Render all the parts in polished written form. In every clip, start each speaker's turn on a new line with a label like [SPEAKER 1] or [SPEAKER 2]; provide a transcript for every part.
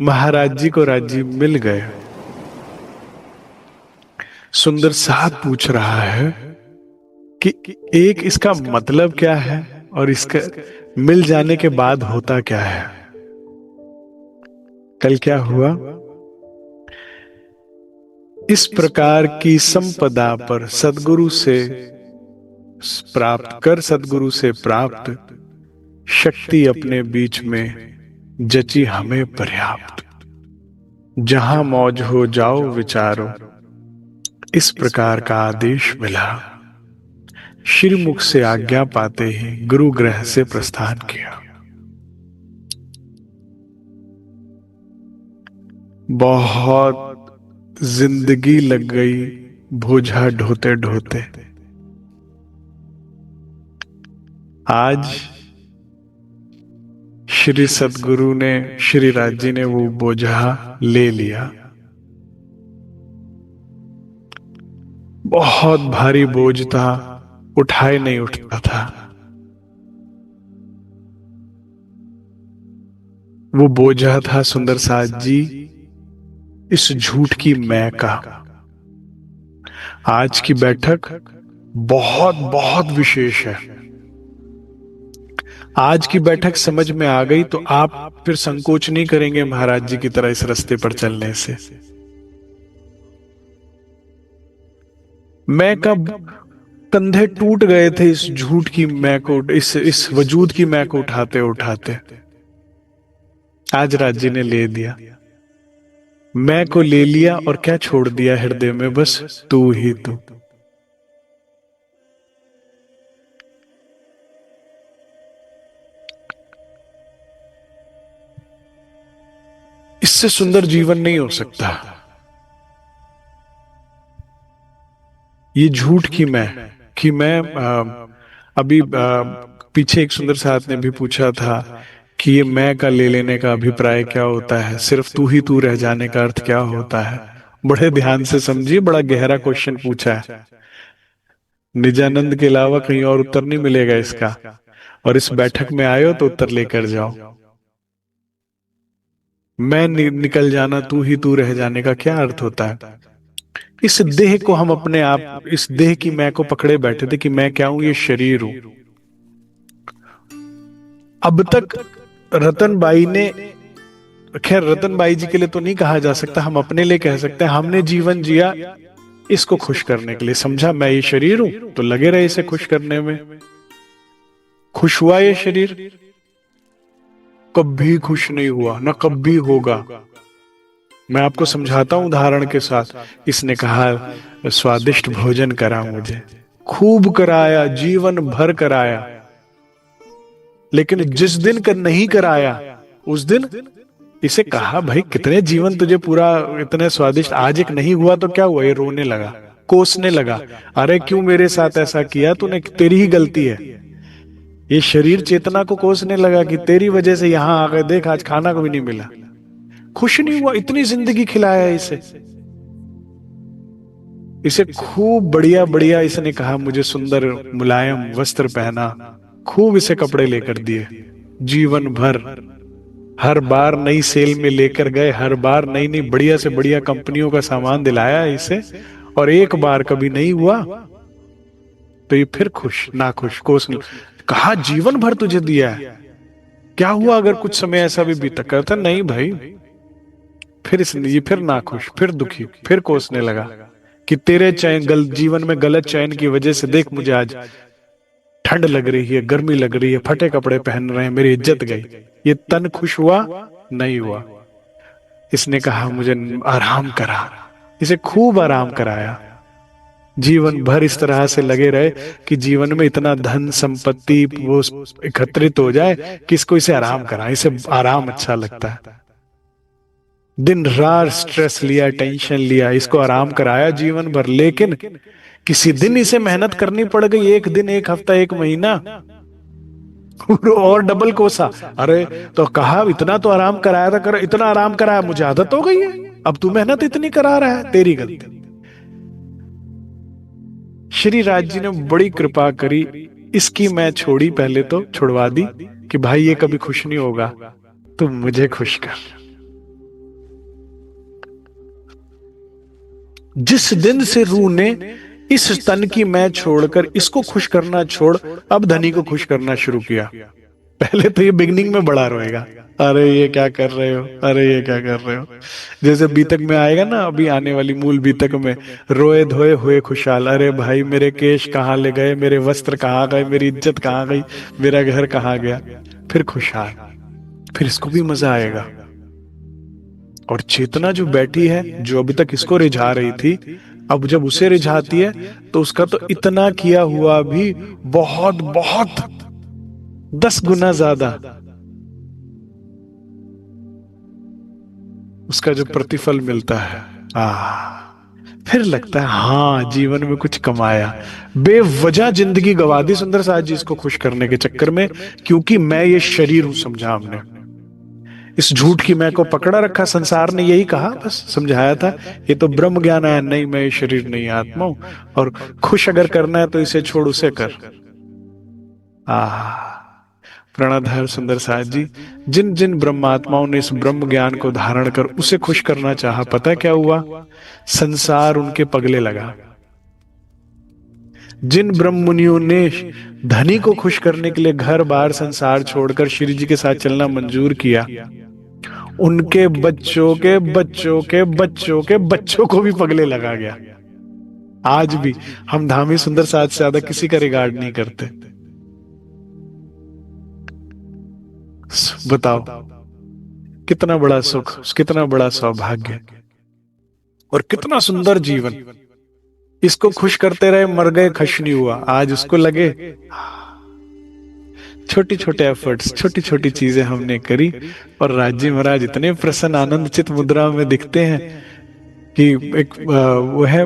[SPEAKER 1] महाराज जी को राज्य मिल गए। सुंदर साथ पूछ रहा है कि एक इसका मतलब क्या है और इसका मिल जाने के बाद होता क्या है। कल क्या हुआ? इस प्रकार की संपदा पर सदगुरु से प्राप्त कर, सदगुरु से प्राप्त शक्ति अपने बीच में जची हमें पर्याप्त। जहां मौज हो जाओ विचारो, इस प्रकार का आदेश मिला। श्रीमुख से आज्ञा पाते ही गुरु गृह से प्रस्थान किया। बहुत जिंदगी लग गई बोझा ढोते ढोते। आज श्री सदगुरु ने, श्री राज जी ने वो बोझा ले लिया। बहुत भारी बोझ था, उठाए नहीं उठता था। वो बोझा था सुंदर साथ जी इस झूठ की मैं का। आज की बैठक बहुत बहुत विशेष है। आज की बैठक समझ में आ गई तो आप फिर संकोच नहीं करेंगे महाराज जी की तरह इस रास्ते पर चलने से। मैं कब कंधे टूट गए थे इस झूठ की मैं को, इस वजूद की मैं को उठाते उठाते। आज राज जी ने ले दिया, मैं को ले लिया और क्या छोड़ दिया हृदय में? बस तू ही तू। इससे सुंदर जीवन नहीं हो सकता। ये झूठ की मैं कि मैं अभी पीछे एक सुंदर साथ ने भी पूछा था कि ये मैं का ले लेने का अभिप्राय क्या होता है, सिर्फ तू ही तू रह जाने का अर्थ क्या होता है। बड़े ध्यान से समझिए, बड़ा गहरा क्वेश्चन पूछा है। निजानंद के अलावा कहीं और उत्तर नहीं मिलेगा इसका, और इस बैठक में आए हो तो उत्तर लेकर जाओ। मैं निकल जाना, तू ही तू रह जाने का क्या अर्थ होता है? इस देह को हम अपने आप, इस देह की मैं को पकड़े बैठे थे कि मैं क्या हूं, ये शरीर हूं। अब तक रतनबाई ने, खैर रतनबाई जी के लिए तो नहीं कहा जा सकता, हम अपने लिए कह सकते हैं, हमने जीवन जिया इसको खुश करने के लिए। समझा मैं ये शरीर हूं तो लगे रहे इसे खुश करने में। खुश हुआ ये शरीर? कभी खुश नहीं हुआ, ना कभी होगा। मैं आपको समझाता हूं उदाहरण के साथ। इसने कहा स्वादिष्ट भोजन करा मुझे, खूब कराया, जीवन भर कराया, लेकिन जिस दिन कर नहीं कराया उस दिन इसे कहा भाई कितने जीवन तुझे पूरा इतने स्वादिष्ट, आज एक नहीं हुआ तो क्या हुआ? ये रोने लगा, कोसने लगा, अरे क्यों मेरे साथ ऐसा किया तूने, तेरी ही गलती है। ये शरीर चेतना को कोसने लगा कि तेरी वजह से यहां आ गए, देख आज खाना को भी नहीं मिला। खुश नहीं हुआ, इतनी जिंदगी खिलाया इसे। इसे खूब बढ़िया बढ़िया इसने कहा मुझे सुंदर मुलायम वस्त्र पहना, खूब इसे कपड़े लेकर दिए, जीवन भर हर बार नई सेल में लेकर गए, हर बार नई नई बढ़िया से बढ़िया कंपनियों का सामान दिलाया इसे, और एक बार कभी नहीं हुआ तो ये फिर खुश ना खुश कोस। कहा जीवन भर तुझे दिया है, क्या हुआ अगर कुछ समय ऐसा भी बीता? करता नहीं भाई। फिर इसने ये फिर ना खुश, फिर दुखी, फिर कोसने लगा कि तेरे चयन जीवन में गलत चयन की वजह से देख मुझे आज ठंड लग रही है, गर्मी लग रही है, फटे कपड़े पहन रहे हैं, मेरी इज्जत गई। ये तन खुश हुआ? नहीं हुआ। इसने कहा मुझे आराम करा, इसे खूब आराम कराया। जीवन भर इस तरह से लगे रहे कि जीवन में इतना धन संपत्ति वो एकत्रित हो जाए कि इसको इसे आराम करा, इसे आराम अच्छा लगता है। दिन रात स्ट्रेस लिया, टेंशन लिया, इसको आराम कराया जीवन भर, लेकिन किसी दिन इसे मेहनत करनी पड़ गई, एक दिन, एक हफ्ता, एक महीना, और डबल कोसा। अरे तो कहा इतना तो आराम कराया था, कर इतना आराम कराया, मुझे आदत हो गई है, अब तू मेहनत इतनी करा रहा है, तेरी गलती। श्री राज जी ने बड़ी कृपा करी, इसकी मैं छोड़ी, पहले तो छुड़वा दी कि भाई ये कभी खुश नहीं होगा, तुम मुझे खुश कर। जिस दिन से रूह ने इस तन की मैं छोड़कर इसको खुश करना छोड़ अब धनी को खुश करना शुरू किया। पहले तो ये बिगनिंग में बड़ा रोएगा, अरे ये क्या कर रहे हो, अरे ये क्या कर रहे हो। जैसे बीतक में आएगा ना, अभी आने वाली मूल बीतक में, रोए धोए हुए खुशहाल, अरे भाई मेरे केश कहाँ ले गए, मेरे वस्त्र कहाँ गए, मेरी इज्जत कहाँ गई, मेरा घर कहाँ गया। फिर खुशहाल, फिर इसको भी मजा आएगा। और चेतना जो बैठी है, जो अभी तक इसको रिझा रही थी, अब जब उसे रिझाती है तो उसका तो इतना किया हुआ भी बहुत बहुत 10 गुना ज्यादा उसका जो प्रतिफल मिलता है, फिर लगता है हाँ जीवन में कुछ कमाया। बेवजह जिंदगी गवा दी सुंदर साथ जी इसको खुश करने के चक्कर में, क्योंकि मैं ये शरीर हूं, समझा हमने। इस झूठ की मैं को पकड़ा रखा, संसार ने यही कहा, बस समझाया था ये तो ब्रह्म ज्ञान है, नहीं मैं ये शरीर नहीं आत्मा हूं, और खुश अगर करना है तो इसे छोड़ उसे कर। प्रणधार सुंदर साथ जी, जिन जिन ब्रह्मात्माओं ने इस ब्रह्म ज्ञान को धारण कर उसे खुश करना चाहा, पता है क्या हुआ? संसार उनके पगले लगा। जिन ब्रह्म मुनियों ने धनी को खुश करने के लिए घर बार संसार छोड़कर श्री जी के साथ चलना मंजूर किया, उनके बच्चों के बच्चों के बच्चों के बच्चों को भी पगले लगा गया। आज भी हम धामी सुंदर साथ से ज्यादा किसी का रिगार्ड नहीं करते। बताओ कितना बड़ा सुख, कितना बड़ा सौभाग्य, और कितना सुंदर जीवन। इसको खुश करते रहे, मर गए, खश नहीं हुआ। आज उसको लगे छोटी छोटे एफर्ट्स, छोटी छोटी चीजें हमने करी, और राजी महाराज इतने प्रसन्न आनंद चित मुद्रा में दिखते हैं कि एक वो है,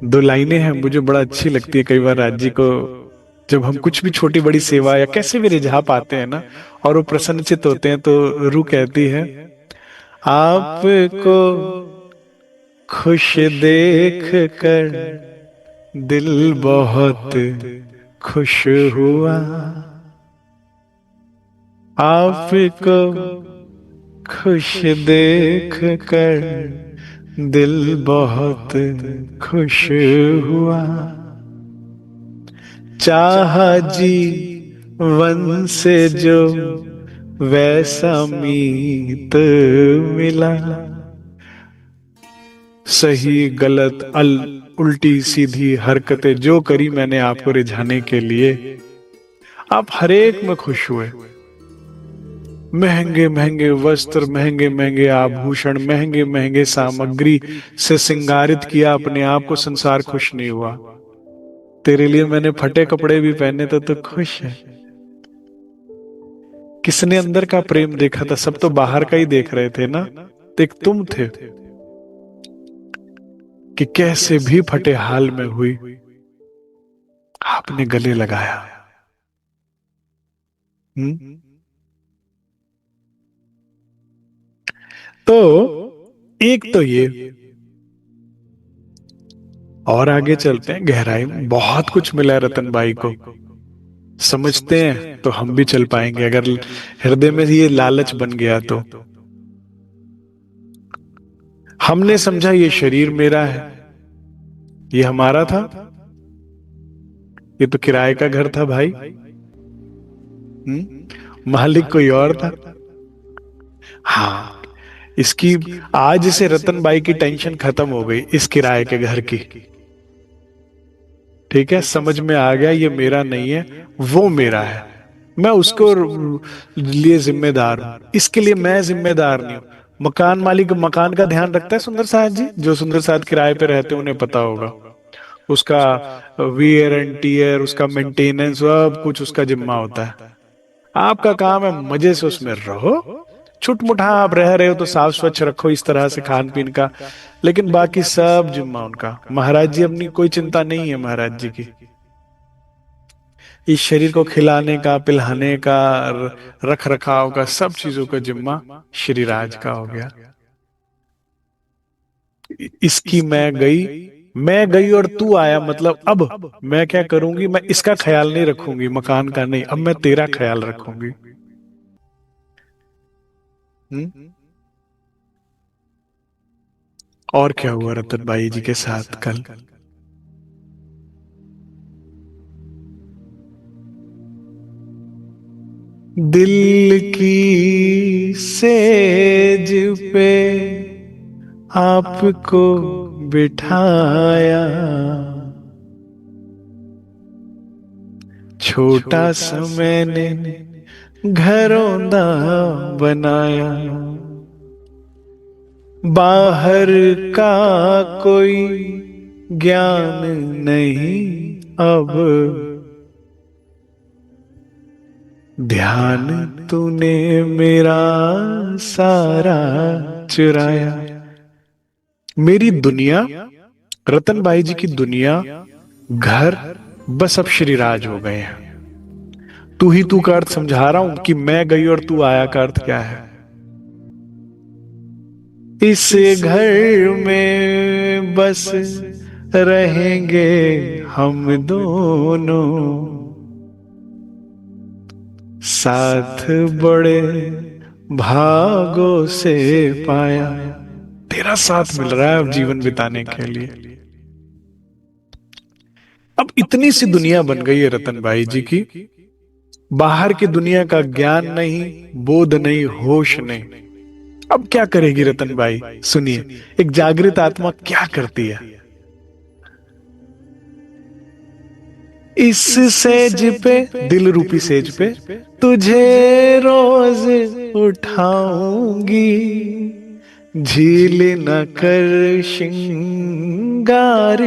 [SPEAKER 1] 2 लाइनें हैं मुझे बड़ा अच्छी लगती है कई बार राजी को, जब हम कुछ भी छोटी बड़ी सेवा या कैसे भी रिझा पाते हैं ना, और वो प्रसन्नचित होते हैं, तो रूह कहती है, आपको खुश देख कर दिल बहुत खुश हुआ, आपको खुश देख कर दिल बहुत खुश हुआ, चाहा जी वन से जो वैसा मीत मिला, सही गलत उल्टी सीधी हरकतें जो करी मैंने आपको रिझाने के लिए, आप हर एक में खुश हुए। महंगे महंगे वस्त्र, महंगे महंगे आभूषण, महंगे महंगे सामग्री से सिंगारित किया अपने आप को, संसार खुश नहीं हुआ। तेरे लिए मैंने फटे कपड़े भी पहने थे तो खुश है। किसने अंदर का प्रेम देखा था? सब तो बाहर का ही देख रहे थे ना। तो एक तुम थे कि कैसे भी फटे हाल में हुई आपने गले लगाया। तो एक तो ये, और आगे चलते हैं गहराई में। बहुत कुछ मिला है रतन भाई को, समझते हैं तो हम भी चल पाएंगे, अगर हृदय में ये लालच बन गया तो। हमने समझा ये शरीर मेरा है, ये हमारा था, ये तो किराए का घर था भाई। मालिक कोई और था। हाँ, इसकी आज से रतन भाई की टेंशन खत्म हो गई इस किराए के घर की। ठीक है, समझ में आ गया ये मेरा नहीं है, वो मेरा है, मैं उसको लिए जिम्मेदार हूं, इसके लिए मैं जिम्मेदार नहीं हूं। मकान मालिक मकान का ध्यान रखता है सुंदर साथ जी, जो सुंदर साथ किराए पे रहते हैं उन्हें पता होगा। उसका वियर एंड टीयर, उसका मेंटेनेंस, सब कुछ उसका जिम्मा होता है। आपका काम है मजे से उसमें रहो, छुटमुठा आप रह रहे हो तो साफ स्वच्छ रखो इस तरह से खान पीन का, लेकिन बाकी सब जिम्मा उनका। महाराज जी अपनी कोई चिंता नहीं है महाराज जी की। इस शरीर को खिलाने का, पिलाने का, रख रखाव का, सब चीजों का जिम्मा श्री राज का हो गया। इसकी मैं गई और तू आया, मतलब अब मैं क्या करूंगी, मैं इसका ख्याल नहीं रखूंगी, मकान का नहीं, अब मैं तेरा ख्याल रखूंगी। और क्या हुआ रतन भाई जी के साथ कल? दिल की सेज पे आपको बिठाया, छोटा सा मैंने घरौंदा बनाया, बाहर का कोई ज्ञान नहीं अब, ध्यान तूने मेरा सारा चुराया। मेरी दुनिया, रतन भाई जी की दुनिया, घर, बस अब श्री राज हो गए हैं। तू ही तू का अर्थ समझा रहा हूं कि मैं गई और तू आया का अर्थ क्या है? इस घर में बस रहेंगे हम दोनों, साथ बड़े भागों से पाया। तेरा साथ मिल रहा है अब जीवन बिताने के लिए। अब इतनी सी दुनिया बन गई है रतन भाई जी की, बाहर की दुनिया का ज्ञान नहीं, बोध नहीं, होश नहीं। अब क्या करेगी रतन भाई? सुनिए, एक जागृत आत्मा क्या करती है। इस सेज पे, दिल रूपी सेज पे, तुझे रोज उठाऊंगी, झील न कर श्रृंगार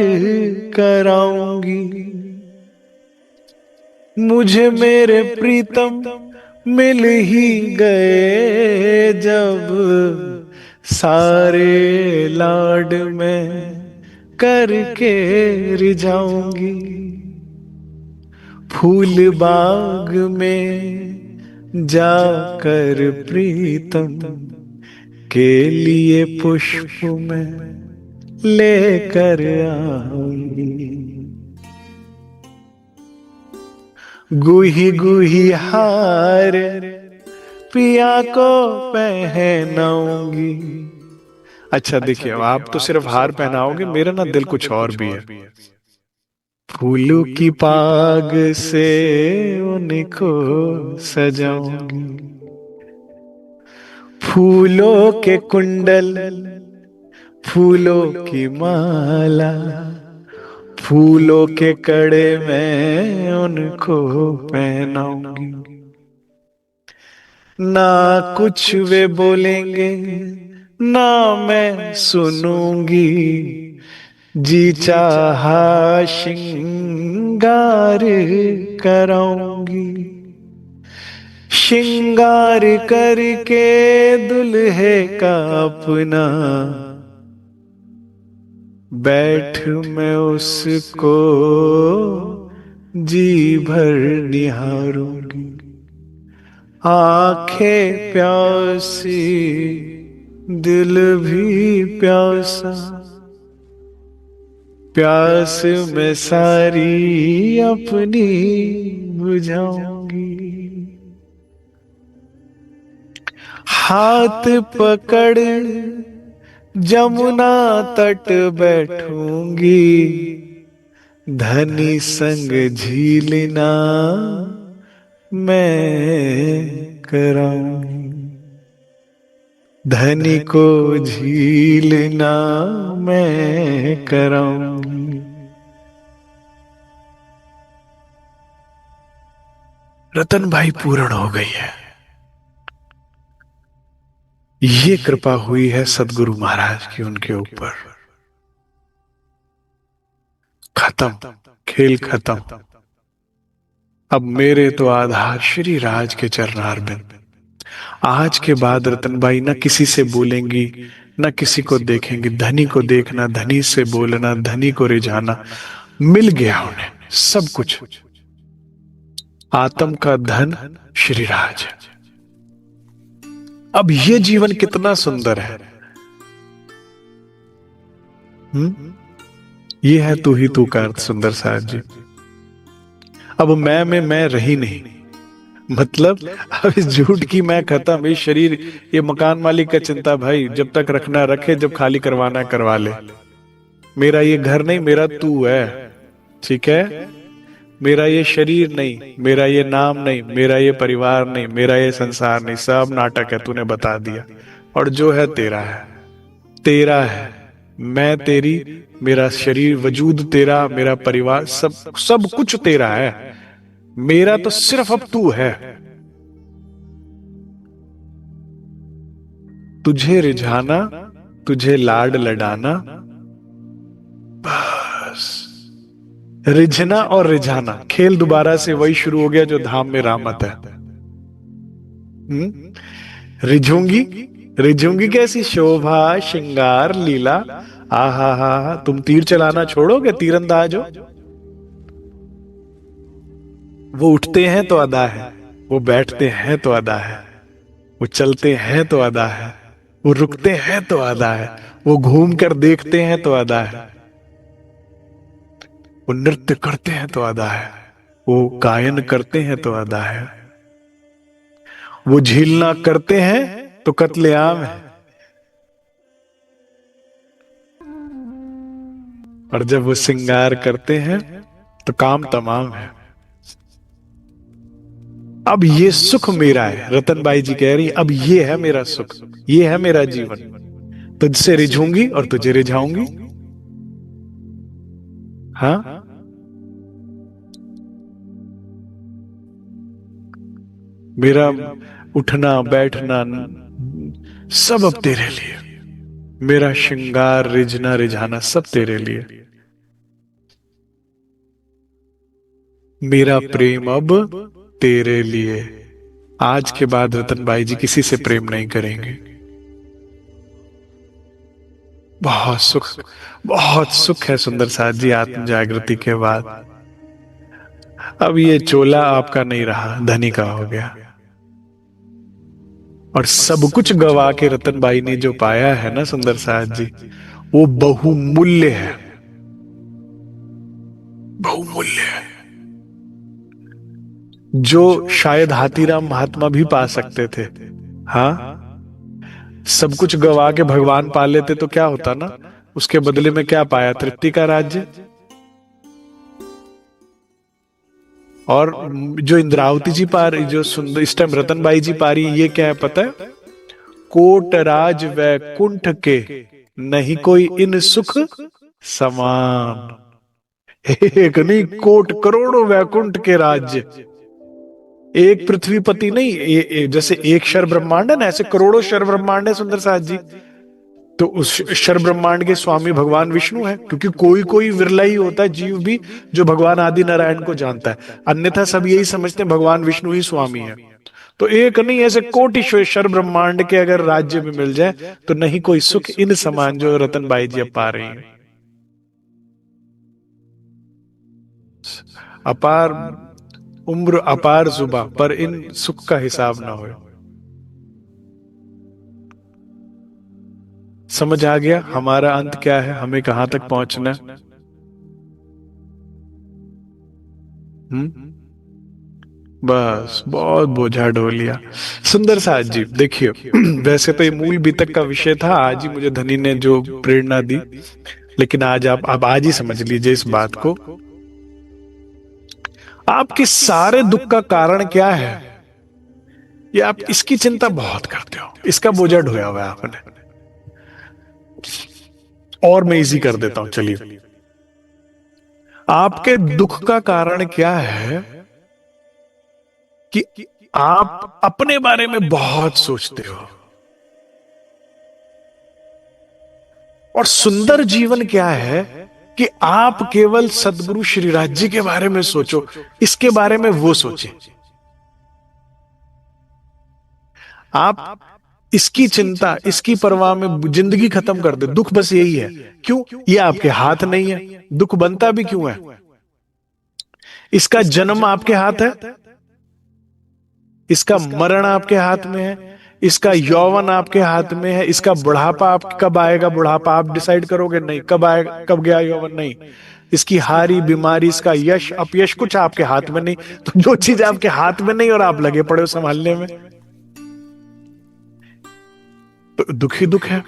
[SPEAKER 1] कराऊंगी, मुझे मेरे प्रीतम मिल ही गए जब, सारे लाड में करके रिझाऊंगी, फूल बाग में जाकर प्रीतम के लिए पुष्प में लेकर आऊंगी, गुही गुही हार पिया को पहनाऊंगी। अच्छा देखिए, अब आप तो सिर्फ हार पहनाओगे, मेरा ना दिल कुछ और भी है। फूलों की पाग से उनको सजाऊंगी, फूलों के कुंडल, फूलों की माला, फूलों के कड़े में उनको पहनाऊंगी, ना कुछ वे बोलेंगे ना मैं सुनूंगी, जी चाहा श्रृंगार कराऊंगी, श्रृंगार करके दुल्हे का अपना, बैठ मैं उसको जी भर निहारूंगी, आंखें प्यासी दिल भी प्यासा, प्यास में सारी अपनी बुझाऊंगी, हाथ पकड़ जमुना तट बैठूंगी, धनी संग झीलना मैं कराऊंगी, धनी को झीलना मैं कराऊंगी। रतन भाई पूर्ण हो गई है। ये कृपा हुई है सदगुरु महाराज की उनके ऊपर। खत्म, खेल खत्म। अब मेरे तो आधार श्री राज के चरणारविंद। आज के बाद रतनबाई ना किसी से बोलेंगी, ना किसी को देखेंगी। धनी को देखना, धनी से बोलना, धनी को रिझाना, मिल गया उन्हें सब कुछ। आत्म का धन श्री राज है। अब ये जीवन कितना सुंदर है। ये है तू ही तू का अर्थ सुंदर साहब जी। अब मैं में मैं रही नहीं, मतलब अब इस झूठ की मैं खत्म, ये शरीर, ये मकान मालिक का चिंता भाई, जब तक रखना रखे, जब खाली करवाना करवा ले। मेरा ये घर नहीं, मेरा तू है, ठीक है। मेरा ये शरीर नहीं, मेरा ये नाम नहीं, मेरा ये परिवार नहीं, मेरा ये संसार नहीं, सब नाटक है, तूने बता दिया। और जो है तेरा है, तेरा है। मैं तेरी, मेरा शरीर वजूद तेरा, मेरा परिवार, सब सब कुछ तेरा है। मेरा तो सिर्फ अब तू है। तुझे रिझाना, तुझे लाड लडाना, बस। रिझना और रिझाना, खेल दोबारा से वही शुरू हो गया जो धाम में रामत है। रिझूंगी, रिझूंगी कैसी शोभा श्रृंगार लीला। आहा हा, तुम तीर चलाना छोड़ोगे, तीरंदाज हो। वो उठते हैं तो अदा है, वो बैठते हैं तो अदा है, वो चलते हैं तो अदा है, वो रुकते हैं तो अदा है, वो घूम कर देखते हैं तो अदा है, वो नृत्य करते हैं तो अदा है, वो गायन करते हैं तो अदा है, वो झीलना करते हैं तो कत्लेआम है, और जब वो श्रृंगार करते हैं तो काम तमाम है। अब ये सुख मेरा है, रतनबाई जी कह रही, अब ये है मेरा सुख, ये है मेरा जीवन। तुझसे रिझूंगी और तुझे रिझाऊंगी। हाँ, मेरा उठना बैठना सब अब तेरे लिए, मेरा श्रृंगार रिझना रिझाना सब तेरे लिए। मेरा प्रेम अब तेरे लिए। आज के बाद रतनबाई जी किसी से प्रेम नहीं करेंगे। बहुत सुख, बहुत सुख है सुंदर साथ जी आत्म जागृति के बाद। अब ये चोला आपका नहीं रहा, धनी का हो गया। और सब कुछ गवा के रतनबाई ने जो पाया है ना सुंदर साथ जी, वो बहुमूल्य है, बहुमूल्य है, जो शायद हाथीराम महात्मा भी पा सकते थे। हाँ, सब कुछ गवा के भगवान पा लेते तो क्या होता ना, उसके बदले में क्या पाया? तृप्ति का राज्य। और जो इंद्रावती जी पा रही, जो सुंदर इस टाइम रतनबाई जी पा रही, ये क्या है पता है? कोटराज वैकुंठ के नहीं कोई इन सुख समान। एक नहीं, कोट करोड़ों वैकुंठ के राज्य। एक पृथ्वीपति नहीं, जैसे एक शर ब्रह्मांड है ना, ऐसे करोड़ों शर ब्रह्मांड है सुंदर साथ जी। तो उस शर ब्रह्मांड के स्वामी भगवान विष्णु है, क्योंकि कोई कोई विरला ही होता है जीव भी जो भगवान आदि नारायण को जानता है, अन्यथा सब यही समझते हैं भगवान विष्णु ही स्वामी है। तो एक नहीं, ऐसे कोटि शर ब्रह्मांड के अगर राज्य में मिल जाए तो नहीं कोई सुख इन समान जो रतनबाई जी अब पा रही हैं। अपार उम्र अपार जुबा, पर इन सुख का हिसाब ना हो। समझ आ गया हमारा अंत क्या है, हमें कहां तक पहुंचना है? बस बहुत बोझा ढो लिया। सुंदर साथ जी देखिए, वैसे तो ये मूल बीतक का विषय था, आज ही मुझे धनी ने जो प्रेरणा दी, लेकिन आज आप आज ही समझ लीजिए इस बात को। आपके सारे दुख का कारण क्या है, ये आप इसकी चिंता बहुत करते हो, इसका बोझा ढोया हुआ है आपने। और मैं इजी कर देता हूं, चलिए। आपके दुख का कारण क्या है कि आप अपने बारे में बहुत सोचते हो। और सुंदर जीवन क्या है कि आप केवल सदगुरु श्री राज जी के बारे में सोचो, इसके बारे में वो सोचे। आप इसकी चिंता, इसकी परवाह में जिंदगी खत्म कर दे। दुख बस यही है, क्यों? ये आपके हाथ नहीं है, दुख बनता भी क्यों है? इसका जन्म आपके हाथ है, इसका मरण आपके हाथ में है, इसका यौवन आपके हाथ में है, इसका बुढ़ापा आप कब आएगा, बुढ़ापा आप डिसाइड करोगे नहीं, कब आएगा, कब गया यौवन नहीं, इसकी हारी बीमारी, इसका यश अपयश कुछ आपके हाथ में नहीं। तो जो चीज आपके हाथ में नहीं और आप लगे पड़े हो संभालने में, तो दुख ही दुख है।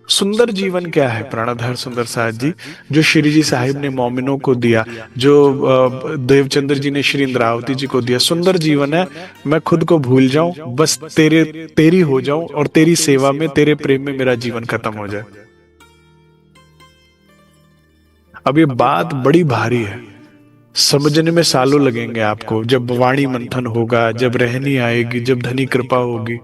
[SPEAKER 1] सुंदर जीवन क्या है प्राणधर सुंदर साथ जी, जो श्री जी साहिब ने मोमिनों को दिया, जो देवचंद्र जी ने श्री इंद्रावती जी को दिया। सुंदर जीवन है, मैं खुद को भूल जाऊं, बस तेरी हो जाऊं और तेरी सेवा में, तेरे प्रेम में मेरा जीवन खत्म हो जाए। अब ये बात बड़ी भारी है, समझने में सालों लगेंगे आपको, जब वाणी मंथन होगा, जब रहनी आएगी, जब धनी कृपा होगी।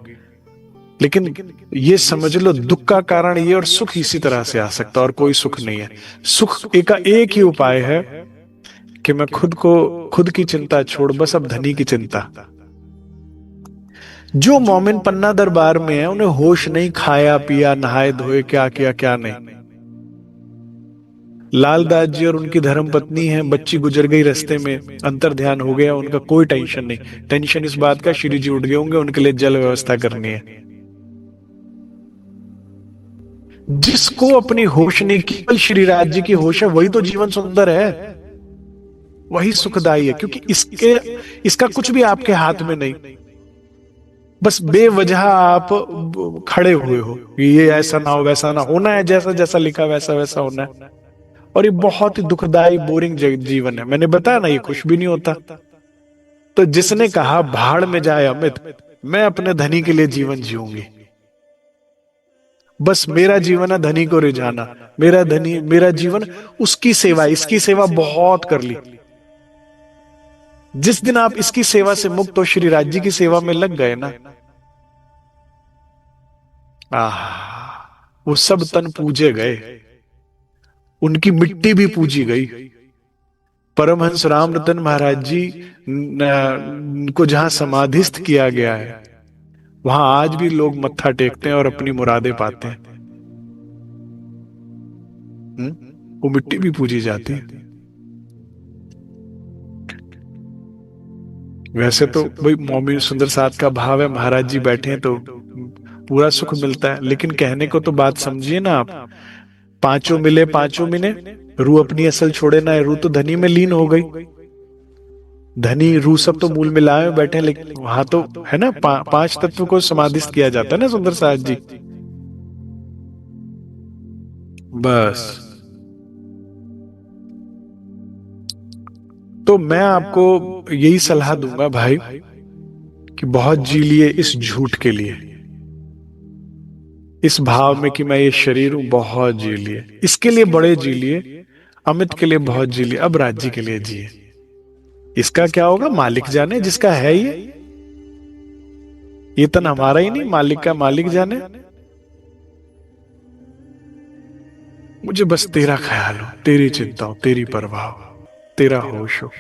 [SPEAKER 1] लेकिन ये समझ लो, दुख का कारण ये और सुख इसी तरह से आ सकता, और कोई सुख नहीं है। सुख एक ही उपाय है कि मैं खुद की चिंता छोड़, बस अब धनी की चिंता। जो मोमिन पन्ना दरबार में है, उन्हें होश नहीं, खाया पिया नहाए धोए क्या किया क्या नहीं। लालदास जी और उनकी धर्म पत्नी है, बच्ची गुजर गई रास्ते में, अंतर ध्यान हो गया, उनका कोई टेंशन नहीं। टेंशन इस बात का, श्री जी उठ गए होंगे, उनके लिए जल व्यवस्था करनी है। जिसको अपनी होश नहीं, केवल श्री राज जी की होश है, वही तो जीवन सुंदर है, वही सुखदाई है। क्योंकि इसका कुछ भी आपके हाथ में नहीं, बस बेवजह आप खड़े हुए हो, ये ऐसा ना हो वैसा ना होना है, जैसा जैसा लिखा वैसा वैसा होना है। और ये बहुत ही दुखदाई बोरिंग जीवन है। मैंने बताया ना, ये कुछ भी नहीं होता। तो जिसने कहा भाड़ में जाए अमित, मैं अपने धनी के लिए जीवन जीऊंगी, बस मेरा जीवन है धनी को रिझाना, मेरा धनी, मेरा जीवन उसकी सेवा, इसकी सेवा बहुत कर ली। जिस दिन आप इसकी सेवा से मुक्त हो, श्री राज्य की सेवा में लग गए ना, वो सब तन पूजे गए, उनकी मिट्टी भी पूजी गई। परमहंस राम रतन महाराज जी को जहां समाधिस्थ किया गया है, वहां आज भी लोग मत्था टेकते हैं और अपनी मुरादें पाते हैं। वो मिट्टी भी पूजी जाती है। वैसे तो भाई मोमिन सुंदर साथ का भाव है, महाराज जी बैठे हैं तो पूरा सुख मिलता है। लेकिन कहने को तो बात समझिए ना आप, पांचों मिले पांचों मिले, रू अपनी असल छोड़े ना, रू तो धनी में लीन हो गई। धनी रू सब तो मूल मिलाए बैठे, लेकिन वहां तो है ना, पांच तत्व को समाधिस्थ किया जाता है ना सुंदर साथ जी। बस तो मैं आपको यही सलाह दूंगा भाई, कि बहुत जी लिए इस झूठ के लिए, इस भाव में कि मैं ये शरीर हूं, बहुत जी लिए, इसके लिए बड़े जी लिए, अमित के लिए बहुत जी लिए, अब राज्य के लिए जिए। इसका क्या होगा मालिक जाने, जिसका है ये तन हमारा ही नहीं, मालिक का मालिक जाने। मुझे बस तेरा ख्याल हो, तेरी चिंता हो, तेरी परवाह हो, तेरा होश हो,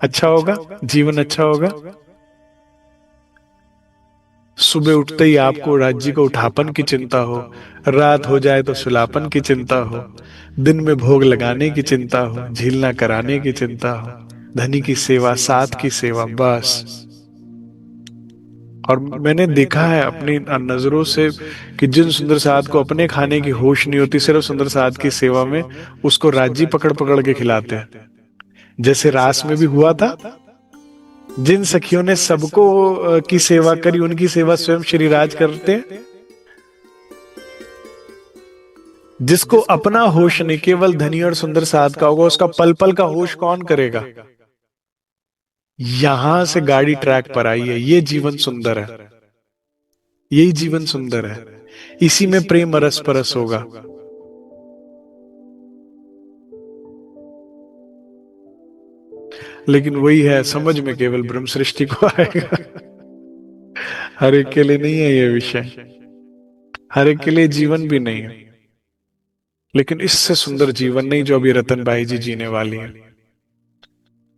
[SPEAKER 1] अच्छा होगा, जीवन अच्छा होगा। सुबह उठते ही आपको राज्य को उठापन की चिंता हो, रात हो जाए तो सुलापन की चिंता हो, दिन में भोग लगाने की चिंता हो, झीलना कराने की चिंता हो, धनी की सेवा, साथ की सेवा, बस। और मैंने देखा है अपनी नजरों से कि जिन सुंदर साथ को अपने खाने की होश नहीं होती, सिर्फ सुंदर साथ की सेवा में उसको राज्य पकड़ पकड़ के खिलाते हैं। जैसे रास में भी हुआ था, जिन सखियों ने सबको की सेवा करी, उनकी सेवा स्वयं श्री राज करते हैं। जिसको अपना होश नहीं, केवल धनी और सुंदर साथ का होगा, उसका पल पल का होश कौन करेगा। यहां से गाड़ी ट्रैक पर आई है, ये जीवन सुंदर है, यही जीवन सुंदर है, इसी में प्रेम रस परस होगा। लेकिन वही है, समझ में केवल ब्रह्म सृष्टि को आएगा। हर एक के लिए नहीं है ये विषय, हर एक के लिए जीवन भी नहीं है। लेकिन इससे सुंदर जीवन नहीं जो अभी रतनबाई जी जीने वाली है।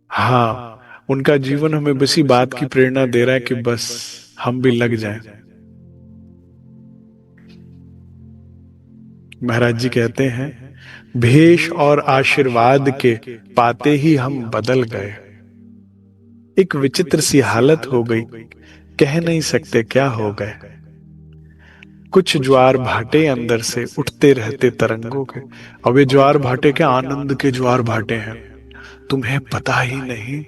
[SPEAKER 1] हाँ, उनका जीवन हमें बसी बात की प्रेरणा दे रहा है कि बस हम भी लग जाएं। महाराज जी कहते हैं, भेष और आशीर्वाद के पाते ही हम बदल गए, एक विचित्र सी हालत हो गई, कह नहीं सकते क्या हो गए। कुछ ज्वार भाटे अंदर से उठते रहते तरंगों के। अब ये ज्वार भाटे के आनंद के ज्वार भाटे हैं, तुम्हें पता ही नहीं।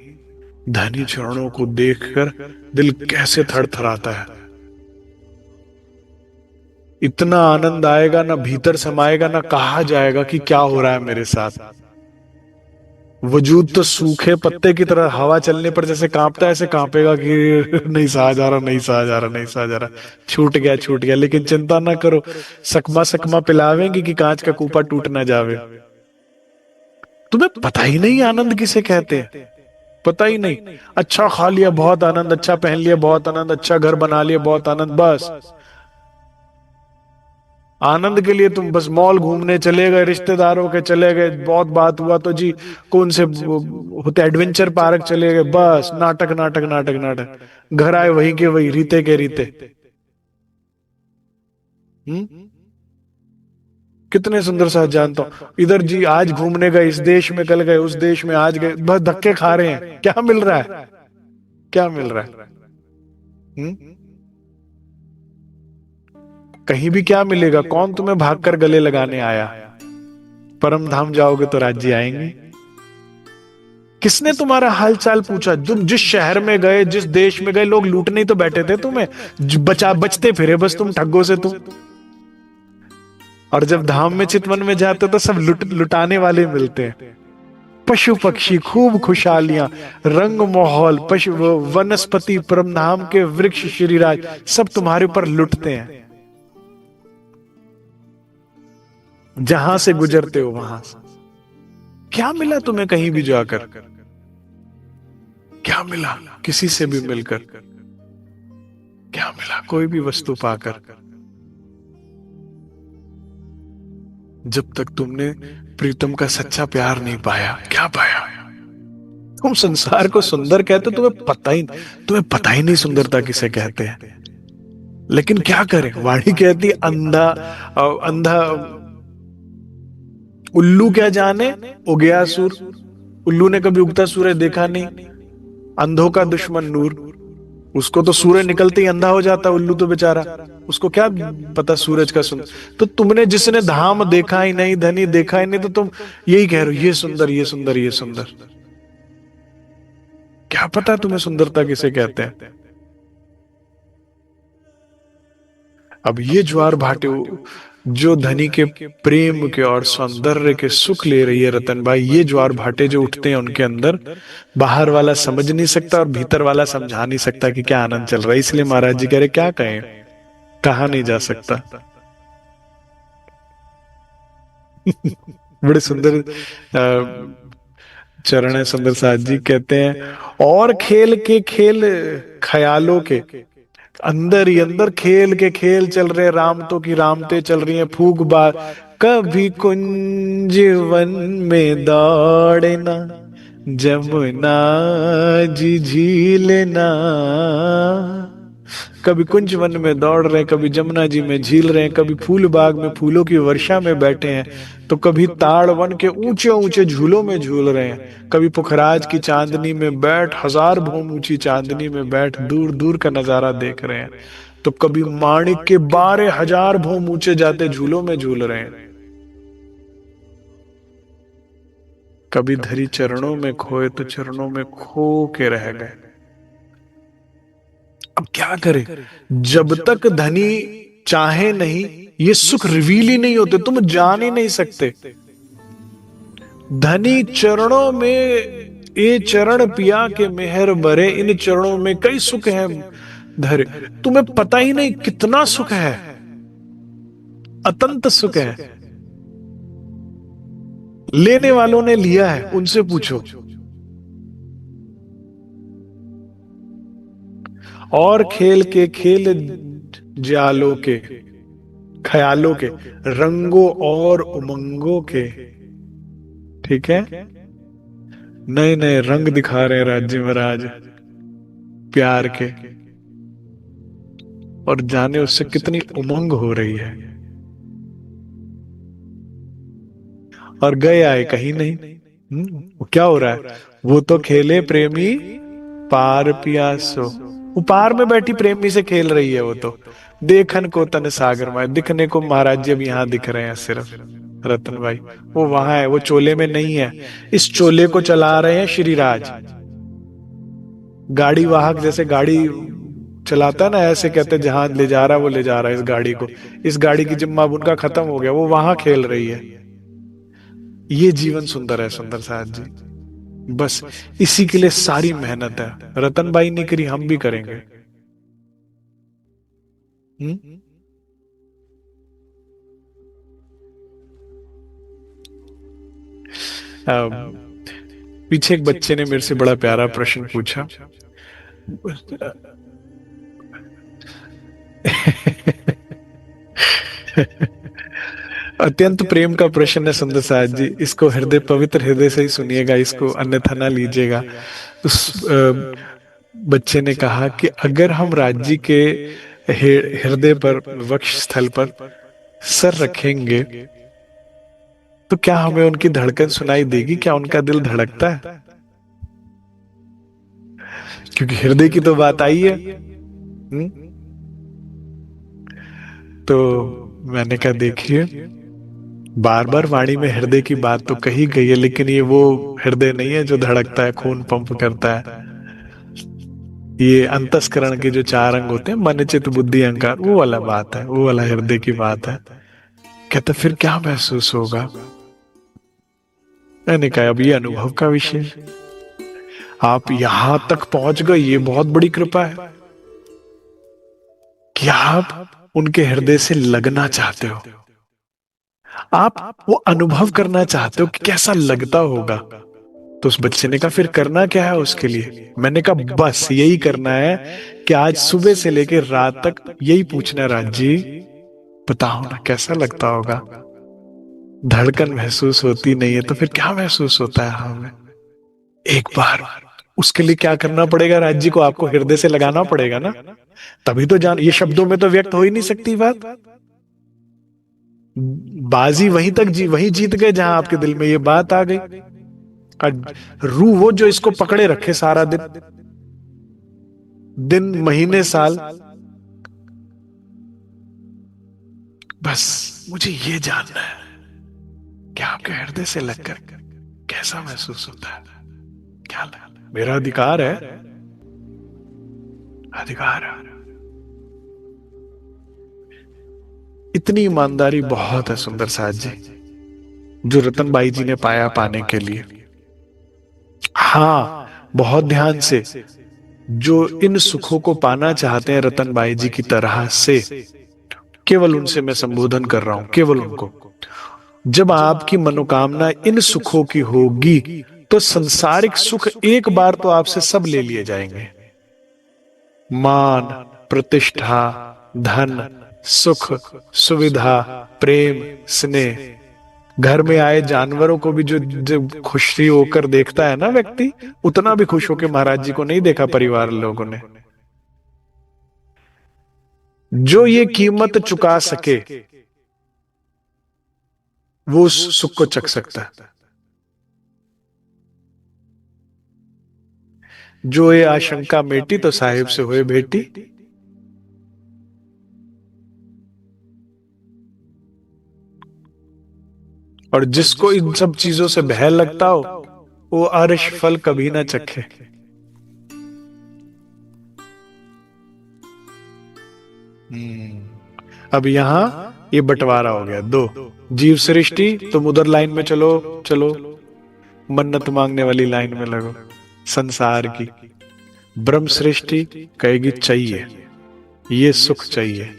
[SPEAKER 1] धनी चरणों को देखकर दिल कैसे थरथराता है। इतना आनंद आएगा ना, भीतर समाएगा ना, कहा जाएगा कि क्या हो रहा है मेरे साथ। वजूद तो सूखे पत्ते की तरह हवा चलने पर जैसे कांपता है, ऐसे कांपेगा कि नहीं सहा जा रहा, नहीं सहा जा रहा, नहीं सहा जा रहा, छूट गया, छूट गया। लेकिन चिंता ना करो, सकमा सकमा पिलावेंगी कि कांच का कूपा टूट ना जावे। तुम्हें पता ही नहीं आनंद किसे कहते हैं, पता ही नहीं। अच्छा खा लिया बहुत आनंद, अच्छा पहन लिया बहुत आनंद, अच्छा घर बना लिया बहुत आनंद। बस आनंद के लिए तुम बस मॉल घूमने चले गए, रिश्तेदारों के चले गए, बहुत बात हुआ तो जी कौन से होते एडवेंचर पार्क चले गए, बस नाटक नाटक नाटक नाटक। घर आए वहीं के वही, रीते के रीते। कितने सुंदर साथ जानता हूं, इधर जी आज घूमने गए, इस देश में कल गए, उस देश में आज गए, बस धक्के खा रहे हैं। क्या मिल रहा है, क्या मिल रहा है? कहीं भी क्या मिलेगा? कौन तुम्हें भागकर गले लगाने आया? परम धाम जाओगे तो राज्य आएंगे। किसने तुम्हारा हाल चाल पूछा? तुम जिस शहर में गए, जिस देश में गए, लोग लूटने ही तो बैठे थे तुम्हें, बचते फिरे बस तुम ठग्गों से तुम। और जब धाम में चितवन में जाते तो सब लुटाने वाले मिलते हैं। पशु पक्षी खूब खुशहालियां, रंग माहौल, पशु वनस्पति, परम धाम के वृक्ष श्रीराज सब तुम्हारे ऊपर लुटते हैं। जहां से गुजरते हो वहां से। क्या मिला तुम्हें कहीं भी जाकर? क्या मिला किसी से भी मिलकर? क्या मिला कोई भी वस्तु पाकर? जब तक तुमने प्रीतम का सच्चा प्यार नहीं पाया। क्या पाया? तुम संसार को सुंदर कहते, तुम्हें पता ही नहीं सुंदरता किसे कहते हैं। लेकिन क्या करें, वाणी कहती अंधा अंधा उल्लू क्या जाने उगया सूर। उल्लू ने कभी उगता सूरज देखा नहीं। अंधों का दुश्मन नूर, उसको तो सूरज निकलते ही अंधा हो जाता उल्लू तो बेचारा, उसको क्या पता सूरज का सुंदर। तो तुमने जिसने धाम देखा ही नहीं, धनी देखा ही नहीं, तो तुम यही कह रहे हो ये सुंदर, ये सुंदर, ये सुंदर। क्या पता तुम्हें सुंदरता किसे कहते हैं? अब ये ज्वार भाटे जो धनी के प्रेम के और सौंदर्य के सुख ले रही है रतन भाई, ये ज्वार भाटे जो उठते हैं उनके अंदर, बाहर वाला समझ नहीं सकता और भीतर वाला समझा नहीं सकता कि क्या आनंद चल रहा है। इसलिए महाराज जी कह रहे क्या कहें, कहा नहीं जा सकता। बड़े सुंदर चरण है सुंदर साथ जी, कहते हैं और खेल के खेल ख्यालों के, अंदर ही अंदर खेल के खेल चल रहे, रामतों की रामते चल रही हैं, फूक बार। कभी कुंज वन में दौड़ना, जमुना जी झीलना। कभी कुंज वन में दौड़ रहे हैं, कभी जमुना जी में झील रहे हैं, कभी फूल बाग में फूलों की वर्षा में बैठे हैं, तो कभी ताड़ वन के ऊंचे ऊंचे झूलों में झूल रहे हैं, कभी पुखराज की चांदनी में बैठ, 1000 भूम ऊंची चांदनी में बैठ दूर दूर का नजारा देख रहे हैं, तो कभी माणिक के 12,000 भूम ऊंचे जाते झूलों में झूल रहे हैं। कभी धरी चरणों में खोए तो चरणों में खो के रह गए। अब क्या करें, जब तक धनी चाहे नहीं ये सुख रिवील ही नहीं होते, तुम जान ही नहीं सकते। धनी चरणों में ये चरण पिया के मेहर भरे, इन चरणों में कई सुख हैं धरे। तुम्हें पता ही नहीं कितना सुख है, अतंत सुख है। लेने वालों ने लिया है, उनसे पूछो। और खेल के खेल जालों के, ख्यालों के, रंगों और उमंगों के, ठीक है, नए नए रंग दिखा रहे हैं राज्य महाराज प्यार के, और जाने उससे कितनी उमंग हो रही है। और गए आए कहीं नहीं। वो क्या हो रहा है, वो तो खेले प्रेमी पार पियासो, वो पार में बैठी प्रेमी से खेल रही है वो तो। देखन को तन सागर में, दिखने को महाराज जी अब यहाँ दिख रहे हैं सिर्फ रतन भाई। वो वहां है, वो चोले में नहीं है। इस चोले को चला रहे हैं श्री राज। गाड़ी वाहक जैसे गाड़ी चलाता है ना, ऐसे कहते हैं जहां ले जा रहा है वो ले जा रहा है इस गाड़ी को। इस गाड़ी की जिम्मा अब उनका खत्म हो गया, वो वहां खेल रही है। ये जीवन सुंदर है सुंदर साथ जी। बस इसी के लिए सारी मेहनत है, रतन भाई ने करी, हम भी करेंगे। हम्म। पीछे एक बच्चे ने मेरे से बड़ा प्यारा प्रश्न पूछा। अत्यंत प्रेम का प्रश्न है सुंदर साथ जी, इसको हृदय पवित्र हृदय से ही सुनिएगा, इसको अन्यथा ना लीजिएगा। उस बच्चे ने कहा कि अगर हम राज्य के हृदय पर, वक्ष स्थल पर सर रखेंगे तो क्या हमें उनकी धड़कन सुनाई देगी? क्या उनका दिल धड़कता है? क्योंकि हृदय की तो बात आई है। तो मैंने कहा देखिए, बार बार वाणी में हृदय की बात तो कही गई है, लेकिन ये वो हृदय नहीं है जो धड़कता है, खून पंप करता है। ये अंतस्करण के जो 4 अंग होते हैं, मन चित्त बुद्धि अहंकार, वो वाला बात है, वो वाला हृदय की बात है। कहता फिर क्या महसूस होगा? मैंने कहा अब ये अनुभव का विषय, आप यहां तक पहुंच गए, ये बहुत बड़ी कृपा है कि आप उनके हृदय से लगना चाहते हो, आप वो अनुभव करना चाहते हो कि कैसा लगता होगा। तो उस बच्चे ने कहा फिर करना क्या है उसके लिए? मैंने कहा बस यही करना है कि आज सुबह से लेकर रात तक यही पूछना है, राज जी बताओ ना कैसा लगता होगा। धड़कन महसूस होती नहीं है तो फिर क्या महसूस होता है हमें? एक बार उसके लिए क्या करना पड़ेगा राज जी को? आपको हृदय से लगाना पड़ेगा ना, तभी तो जान, ये शब्दों में तो व्यक्त हो ही नहीं सकती बात। बाजी वहीं तक वहीं जीत गए जहां आपके दिल में ये बात आ गई। रूह वो जो इसको पकड़े रखे सारा दिन, दिन महीने साल, बस मुझे ये जानना है कि आपके हृदय से लगकर कैसा महसूस होता है, क्या लगता है? मेरा अधिकार है, अधिकार है। इतनी ईमानदारी बहुत है सुंदर साथ जी जो रतन बाई जी ने पाया पाने के लिए। हाँ, बहुत ध्यान से, जो इन सुखों को पाना चाहते हैं रतन बाई जी की तरह से, केवल उनसे मैं संबोधन कर रहा हूं, केवल उनको। जब आपकी मनोकामना इन सुखों की होगी तो सांसारिक सुख एक बार तो आपसे सब ले लिए जाएंगे। मान, प्रतिष्ठा, धन, सुख, सुविधा, प्रेम, स्नेह। घर में आए जानवरों को भी जो खुशी होकर देखता है ना व्यक्ति, उतना भी खुश होकर महाराज जी को नहीं देखा परिवार लोगों ने। जो ये कीमत चुका सके वो उस सुख को चख सकता है। जो ये आशंका मेटी तो साहिब से हुए बेटी। और जिसको इन सब चीजों से भय लगता हो वो अर्श फल कभी ना चखे। अब यहां ये बंटवारा हो गया दो। जीव सृष्टि तुम उधर लाइन में चलो चलो, मन्नत मांगने वाली लाइन में लगो संसार की। ब्रह्म सृष्टि कहेगी चाहिए, ये सुख चाहिए,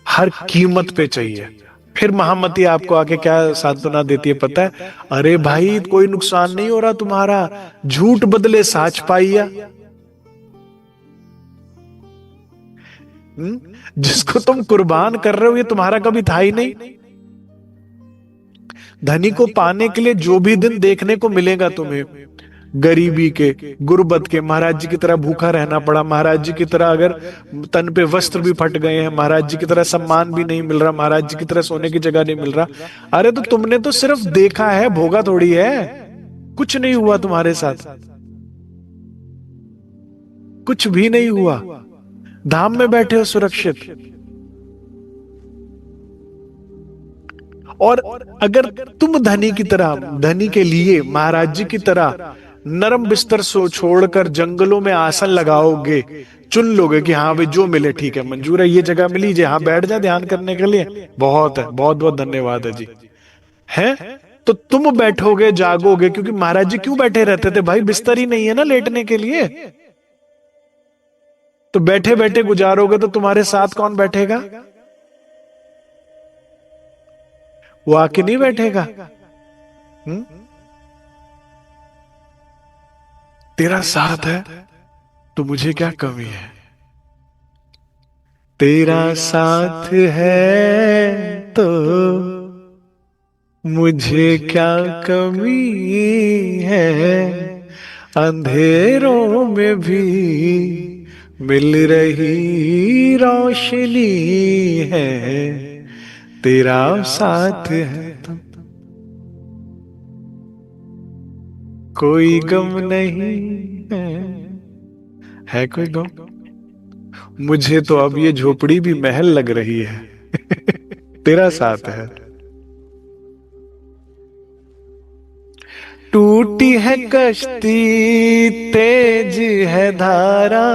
[SPEAKER 1] हर कीमत पे चाहिए। फिर महामती आपको आके क्या सांत्वना देती है पता है? अरे भाई कोई नुकसान नहीं हो रहा तुम्हारा, झूठ बदले साच पाइया। जिसको तुम कुर्बान कर रहे हो ये तुम्हारा कभी था ही नहीं। धनी को पाने के लिए जो भी दिन देखने को मिलेगा तुम्हें, गरीबी के, गुर्बत के, महाराज जी की तरह भूखा रहना पड़ा, महाराज जी की तरह अगर तन पे वस्त्र भी फट गए हैं, महाराज जी की तरह सम्मान भी नहीं मिल रहा, महाराज जी की तरह सोने की जगह नहीं मिल रहा। अरे तो तुमने तो सिर्फ देखा है, भोगा थोड़ी है। कुछ नहीं हुआ तुम्हारे साथ, कुछ भी नहीं हुआ। धाम में बैठे हो सुरक्षित। और अगर तुम धनी की तरह, धनी के लिए महाराज जी की तरह नरम बिस्तर सो छोड़कर जंगलों में आसन लगाओगे, चुन लोगे कि हाँ भाई जो मिले ठीक है, मंजूर है, ये जगह मिली जे, हाँ बैठ जा ध्यान करने के लिए, बहुत है, बहुत बहुत धन्यवाद है जी, है। तो तुम बैठोगे जागोगे, क्योंकि महाराज जी क्यों बैठे रहते थे भाई, बिस्तर ही नहीं है ना लेटने के लिए। तो बैठे बैठे गुजारोगे तो तुम्हारे साथ कौन बैठेगा? वो आके नहीं बैठेगा। हुँ? तेरा साथ है तो मुझे क्या कमी है, तेरा साथ है तो मुझे क्या कमी है, अंधेरों में भी मिल रही रोशनी है, तेरा साथ है तो कोई गम नहीं है कोई गम। मुझे तो अब ये झोपड़ी भी महल लग रही है तेरा साथ है। टूटी है कश्ती तेज है धारा,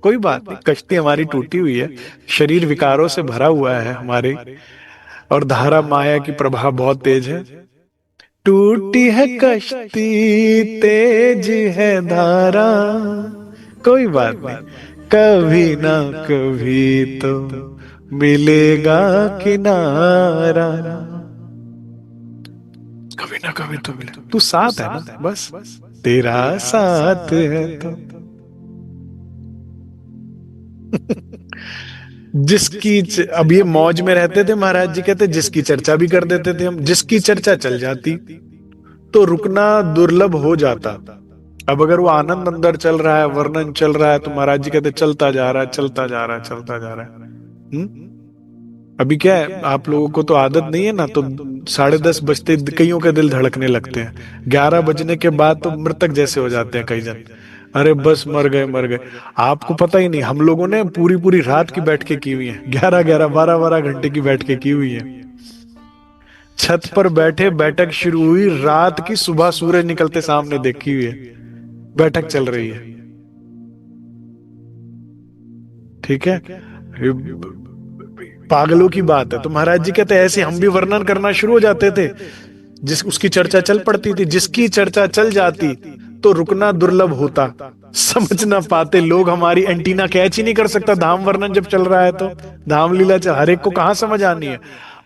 [SPEAKER 1] कोई बात नहीं, कश्ती हमारी टूटी हुई है, शरीर विकारों से भरा हुआ है हमारे, और धारा माया की प्रभाव बहुत तेज है। टूटी है कश्ती तेज है धारा, कोई बात नहीं, कभी ना कभी तो मिलेगा किनारा, कभी ना कभी तो मिले, तू साथ है ना बस, तेरा साथ है तो अब ये मौज में रहते थे महाराज जी, कहते जिसकी चर्चा भी कर देते थे हम, जिसकी चर्चा चल जाती तो रुकना दुर्लभ हो जाता। अब अगर वो आनंद अंदर चल रहा है, वर्णन चल रहा है, तो महाराज जी कहते चलता जा रहा है, चलता जा रहा है, चलता जा रहा है। अभी क्या है, आप लोगों को तो आदत नहीं है ना, तो 10:30 बजते कईयों के दिल धड़कने लगते हैं, 11 बजने के बाद तो मृतक जैसे हो जाते हैं कई जन, अरे बस मर गए मर गए। आपको पता ही नहीं, हम लोगों ने पूरी पूरी रात की बैठ के की हुई है, 11-11 12-12 घंटे की बैठ के की हुई है। छत पर बैठे बैठक शुरू हुई रात की, सुबह सूरज निकलते सामने देखी हुई है, बैठक चल रही है, ठीक है। पागलों की बात है। तो महाराज जी कहते ऐसे हम भी वर्णन करना शुरू हो जाते थे, जिस उसकी चर्चा चल पड़ती थी, जिसकी चर्चा चल जाती तो रुकना दुर्लभ होता, समझ ना पाते लोग, हमारी एंटीना कैच ही नहीं कर सकता धाम वर्णन जब चल रहा है, तो धाम लीला चल, हर एक को कहां समझ आनी है।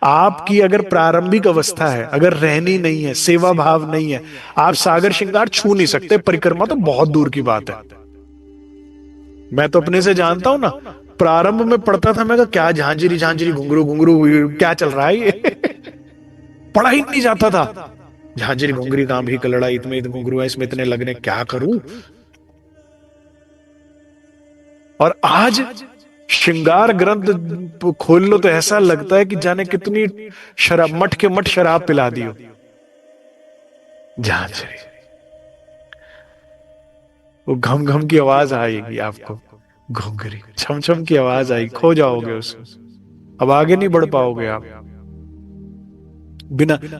[SPEAKER 1] आपकी अगर प्रारंभिक अवस्था है, अगर रहनी नहीं है, सेवा भाव नहीं है, आप सागर श्रृंगार छू नहीं सकते, परिक्रमा तो बहुत दूर की बात है। मैं तो अपने से जानता हूं ना, प्रारंभ में पढ़ता था, मैं कहा क्या झांझरी झांझरी घुंघरू घुंघरू क्या चल रहा है ये पढ़ा ही नहीं जाता था, झांझरी घुंघरी काम ही कलड़ा, इतने घुंघरू है, इसमें इतने लगने, क्या करूं। और आज श्रृंगार ग्रंथ खोल लो तो ऐसा लगता है कि जाने कितनी शराब, मठ के मठ शराब पिला दी हो। झांझरी, वो घम घम की आवाज आएगी आपको, घुंघरी छम छम की आवाज आई, खो जाओगे उसमें, अब आगे नहीं बढ़ पाओगे आप।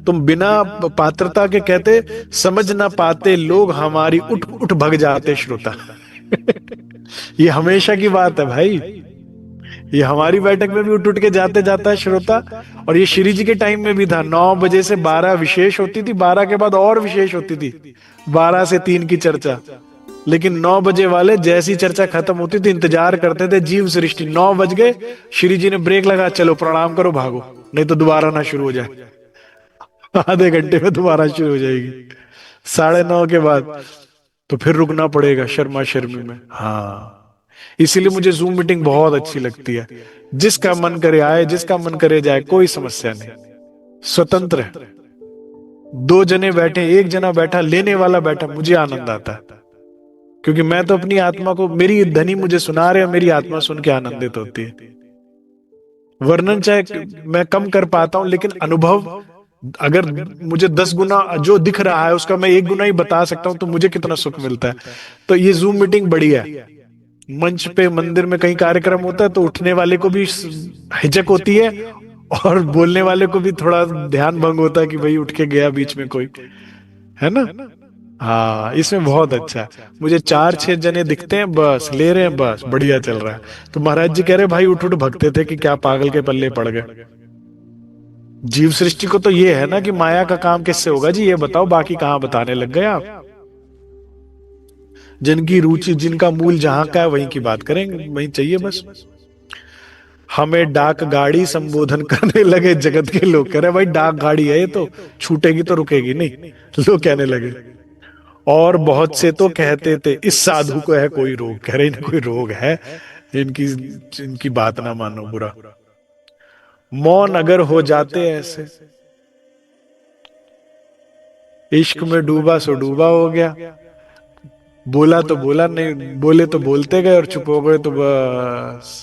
[SPEAKER 1] तुम बिना पात्रता के कहते समझ ना पाते लोग, हमारी उठ उठ भग जाते श्रोता ये हमेशा की बात है भाई, ये हमारी बैठक में भी उठ उठ के जाते जाता है श्रोता। और ये श्री जी के टाइम में भी था, 9 बजे से 12 विशेष होती थी, 12 के बाद और विशेष होती थी, 12 से 3 की चर्चा। लेकिन 9 बजे वाले जैसी चर्चा खत्म होती थी इंतजार करते थे जीव सृष्टि, 9 बज गए, श्री जी ने ब्रेक लगा, चलो प्रणाम करो भागो, नहीं तो दोबारा ना शुरू हो जाए आधे घंटे में दोबारा शुरू हो जाएगी 9:30 के बाद, तो फिर रुकना पड़ेगा शर्मा शर्मी में। हाँ, इसीलिए मुझे जूम मीटिंग बहुत अच्छी लगती है, जिसका मन करे आए, जिसका मन करे जाए, कोई समस्या नहीं, स्वतंत्र है। 2 जने बैठे, 1 जना बैठा, लेने वाला बैठा, मुझे आनंद आता है, क्योंकि मैं तो अपनी आत्मा को, मेरी धनी मुझे सुना रहे, मेरी आत्मा सुन के आनंदित होती है। वर्णन चाहे मैं कम कर पाता हूं, लेकिन अनुभव अगर मुझे 10 गुना जो दिख रहा है उसका मैं 1 गुना ही बता सकता हूं, तो मुझे कितना सुख मिलता है। तो ये जूम मीटिंग बढ़िया है, मंच पे मंदिर में कहीं कार्यक्रम होता है तो उठने वाले को भी हिचक होती है, और बोलने वाले को भी थोड़ा ध्यान भंग होता है कि भाई उठ के गया बीच में कोई, है ना। हाँ, इसमें बहुत अच्छा है। मुझे चार छह जने दिखते हैं, बस ले रहे हैं, बस बढ़िया चल रहा है। तो महाराज जी कह रहे भाई उठ उठ भगते थे कि क्या पागल के पल्ले पड़ गए। जीव सृष्टि को तो ये है ना कि माया का काम किससे होगा जी, ये बताओ, बाकी कहाँ बताने लग गए आप। जिनकी रुचि, जिनका मूल जहां का है वहीं की बात करेंगे, वहीं चाहिए बस। हमें डाक गाड़ी संबोधन करने लगे जगत के लोग, कह रहे भाई डाक गाड़ी है ये तो, छूटेगी तो रुकेगी नहीं, लोग कहने लगे। और बहुत से तो कहते थे इस साधु को है कोई रोग, कह रहे इन्हें कोई रोग है, इनकी इनकी बात ना मानो बुरा। मौन अगर हो जाते ऐसे, इश्क में डूबा सो डूबा हो गया, बोला तो बोला नहीं, बोले तो बोलते गए, और चुप हो गए तो बस।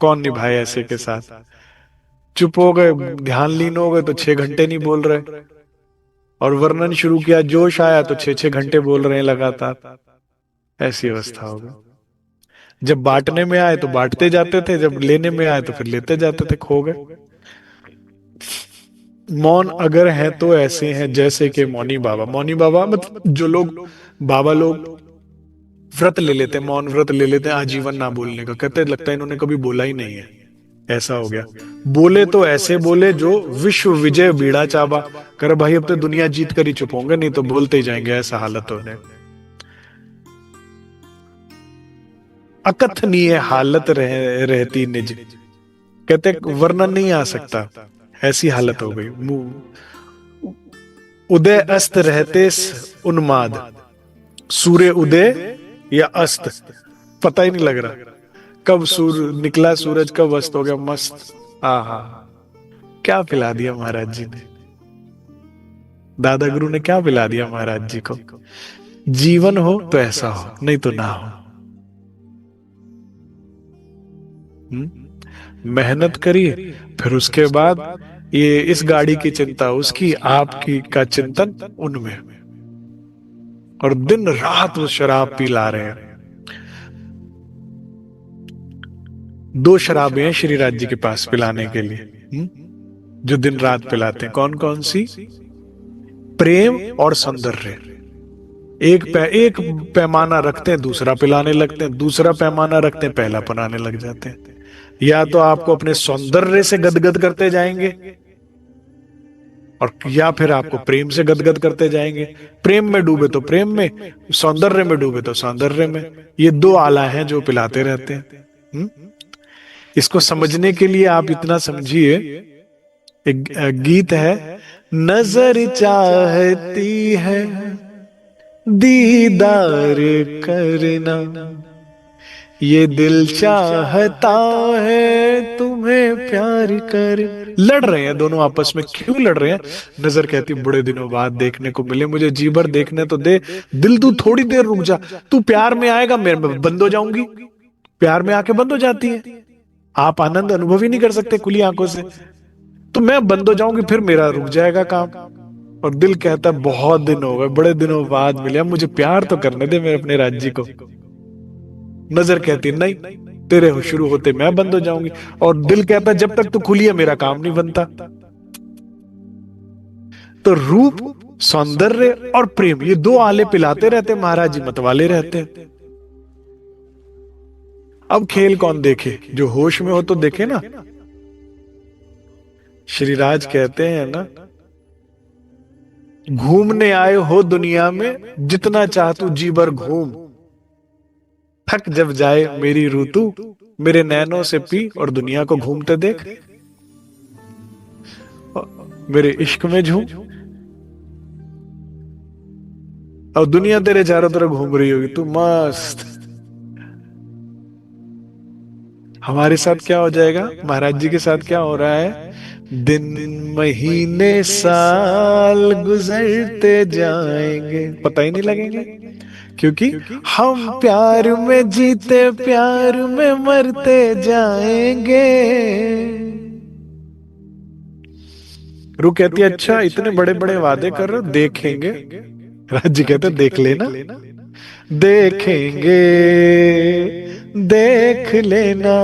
[SPEAKER 1] कौन निभाए ऐसे के साथ। चुप हो गए, ध्यान लीन हो गए तो 6 घंटे नहीं बोल रहे, और वर्णन शुरू किया, जोश आया तो 6 6 घंटे बोल रहे हैं लगातार। ऐसी अवस्था हो गई। जब बांटने में आए तो बांटते जाते थे, जब लेने में आए तो फिर लेते जाते थे, खो गए। मौन अगर है तो ऐसे हैं जैसे कि मौनी बाबा। मौनी बाबा मतलब जो लोग, बाबा लोग व्रत ले लेते हैं, मौन व्रत ले लेते हैं आजीवन ना बोलने का, कहते लगता है इन्होंने कभी बोला ही नहीं है, ऐसा हो गया। बोले तो ऐसे बोले जो विश्व विजय बीड़ा चाबा, कर भाई अब तो दुनिया जीत कर ही चुप होंगे, नहीं तो बोलते ही जाएंगे, ऐसा हालत होने। अकथनीय हालत रहती निज, कहते वर्णन नहीं आ सकता, ऐसी हालत हो गई। उदय अस्त रहते उन्माद, सूर्य उदय या अस्त पता ही नहीं लग रहा, कब सूर्य निकला, सूरज कब अस्त हो गया, मस्त। आहा, क्या पिला दिया महाराज जी ने, दादा गुरु ने क्या पिला दिया महाराज जी को। जीवन हो तो ऐसा हो, नहीं तो ना हो। मेहनत करिए, फिर उसके बाद ये इस गाड़ी की चिंता उसकी, आपकी का चिंतन उनमें, और दिन रात वो शराब पिला रहे हैं। 2 शराबें हैं श्री राज जी के पास पिलाने के लिए, जो दिन रात पिलाते हैं। कौन कौन सी? प्रेम और सौंदर्य। एक पैमाना रखते हैं, दूसरा पिलाने लगते हैं, दूसरा पैमाना रखते हैं, पहला पिलाने लग जाते हैं। या तो आपको अपने सौंदर्य से गदगद करते जाएंगे, और या फिर आपको प्रेम से गदगद करते जाएंगे। प्रेम में डूबे तो प्रेम में, सौंदर्य में डूबे तो सौंदर्य में। ये 2 आला हैं जो पिलाते रहते हैं। इसको समझने के लिए आप इतना समझिए, एक गीत है, नजर चाहती है दीदार करना, ये दिल चाहता है तुम्हें प्यार कर। लड़ रहे हैं दोनों आपस में, क्यों लड़ रहे हैं? नजर कहती बड़े दिनों बाद देखने को मिले, मुझे जी भर देखने तो दे, दिल तू थोड़ी देर रुक जा, तू प्यार में आएगा मैं बंद हो जाऊंगी। प्यार में आके बंद हो जाती है, आप आनंद अनुभव ही नहीं कर सकते खुली आंखों से, तो मैं बंद हो जाऊंगी, फिर मेरा रुक जाएगा काम। और दिल कहता है बहुत दिन हो गए, बड़े दिनों बाद मिले, मुझे प्यार तो करने दे मेरे अपने राज्य को। नजर कहती नहीं, तेरे शुरू होते मैं बंद हो जाऊंगी। और दिल कहता जब तक तू खुली है मेरा काम नहीं बनता। तो रूप, सौंदर्य और प्रेम, ये 2 आले पिलाते रहते महाराज जी, मतवाले रहते हैं। अब खेल कौन देखे? जो होश में हो तो देखे ना। श्री राज कहते हैं ना, घूमने आए हो दुनिया में, जितना चाह तू जी भर घूम, थक जब जाए मेरी ऋतु, मेरे नैनों से पी और दुनिया को घूमते देख, मेरे इश्क में झूम। और दुनिया तेरे चारों तरफ घूम रही होगी, तू मस्त। हमारे साथ क्या हो जाएगा? महाराज जी के साथ क्या हो रहा है? दिन महीने साल गुजरते जाएंगे, पता ही नहीं लगेंगे, क्योंकि हम प्यार में जीते प्यार में मरते जाएंगे। रू कहती है अच्छा इतने बड़े बड़े वादे कर रहे हो, देखेंगे। राज जी कहते देख लेना, देखेंगे देख लेना।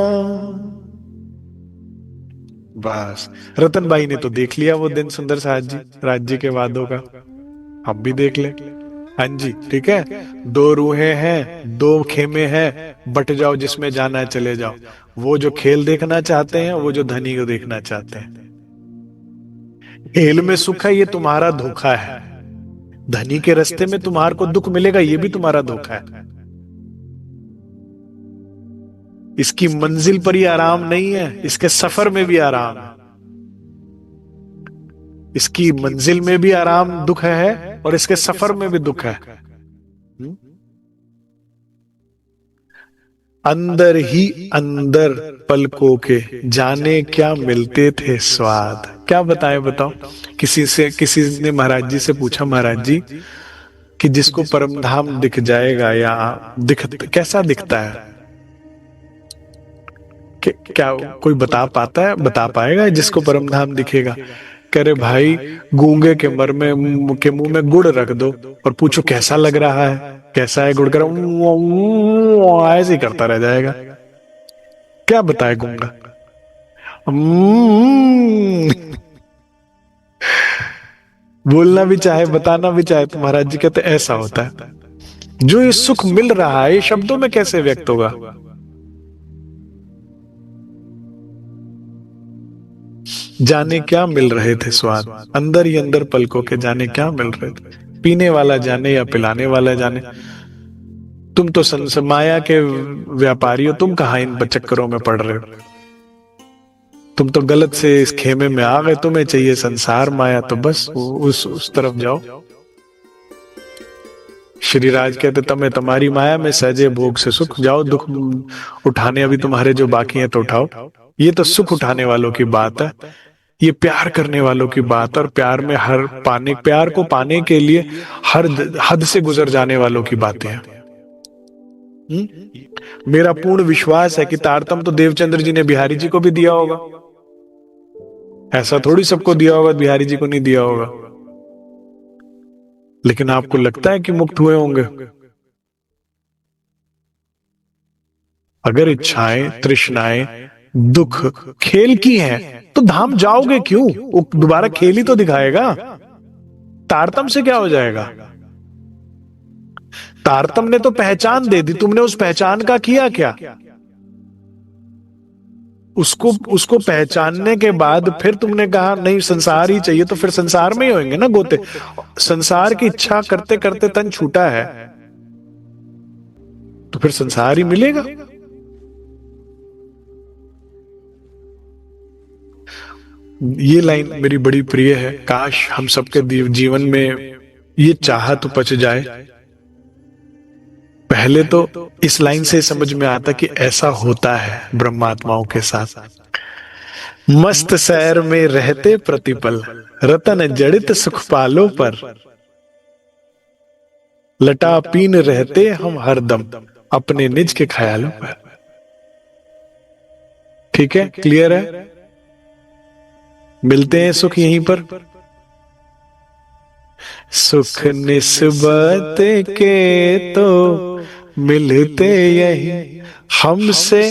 [SPEAKER 1] बस रतन भाई ने तो देख लिया वो दिन सुंदर साहब जी राज्य के वादों का, हम भी देख ले। हाँ जी ठीक है, दो रूहें हैं दो खेमे हैं, बट जाओ जिसमें जाना है चले जाओ। वो जो खेल देखना चाहते हैं, वो जो धनी को देखना चाहते हैं। खेल में सुख है ये तुम्हारा धोखा है, धनी के रास्ते में तुम्हारे को दुख मिलेगा ये भी तुम्हारा धोखा है। इसकी मंजिल पर ही आराम नहीं है, इसके सफर में भी आराम है। इसकी मंजिल में भी आराम दुख है और इसके सफर में भी दुख है। अंदर ही अंदर पलकों के जाने क्या मिलते थे स्वाद। क्या बताएं बताओ। किसी ने महाराज जी से पूछा, महाराज जी कि जिसको परम धाम दिख जाएगा या कैसा दिखता है, क्या कोई बता पाएगा जिसको परम धाम दिखेगा। कह रहे भाई गूंगे के मुंह में गुड़ रख दो और पूछो कैसा लग रहा है, कैसा है गुड़, कर ऐसे ही करता रह जाएगा। क्या बताए गूंगा। बोलना भी चाहे बताना भी चाहे तो महाराज जी कहते ऐसा होता है। जो ये सुख मिल रहा है ये शब्दों में कैसे व्यक्त होगा। जाने क्या मिल रहे थे स्वाद, अंदर ही अंदर पलकों के जाने क्या मिल रहे थे। पीने वाला जाने या पिलाने वाला जाने। तुम तो माया के व्यापारी हो, तुम कहां इन चक्करों में पड़ रहे हो। तुम तो गलत से इस खेमे में आ गए, तुम्हें चाहिए संसार माया, तो बस उस तरफ जाओ। श्री राज कहते तमें तुम्हारी माया में सहजे भोग से सुख, जाओ दुख उठाने अभी तुम्हारे जो बाकी हैं तो उठाओ। ये तो सुख उठाने वालों की बात है, ये प्यार करने वालों की बात, और प्यार में प्यार को पाने के लिए हर हद से गुजर जाने वालों की बातें हैं। मेरा पूर्ण विश्वास है कि तारतम तो देवचंद्र जी ने बिहारी जी को भी दिया होगा, ऐसा थोड़ी सबको दिया होगा बिहारी जी को नहीं दिया होगा। लेकिन आपको लगता है कि मुक्त हुए होंगे? अगर इच्छाएं तृष्णाएं दुख खेल की हैं तो धाम जाओगे क्यों? वो दोबारा खेल ही तो दिखाएगा। तारतम से क्या हो जाएगा? तारतम ने तो पहचान दे दी, तुमने उस पहचान का किया क्या? उसको पहचानने के बाद फिर तुमने कहा नहीं संसार ही चाहिए, तो फिर संसार में ही होंगे ना गोते। संसार की इच्छा करते करते तन छूटा है तो फिर संसार ही मिलेगा। ये लाइन मेरी बड़ी प्रिय है। काश हम सबके जीवन में ये चाहत उपज जाए। पहले तो इस लाइन से समझ में आता कि ऐसा होता है ब्रह्मात्माओं के साथ। मस्त सैर में रहते प्रतिपल, रतन जड़ित सुख पालो पर, लटा पीन रहते हम हरदम अपने निज के ख्यालों पर। ठीक है, क्लियर है? मिलते हैं सुख यहीं पर। सुख निस्बत के तो मिलते यही, हमसे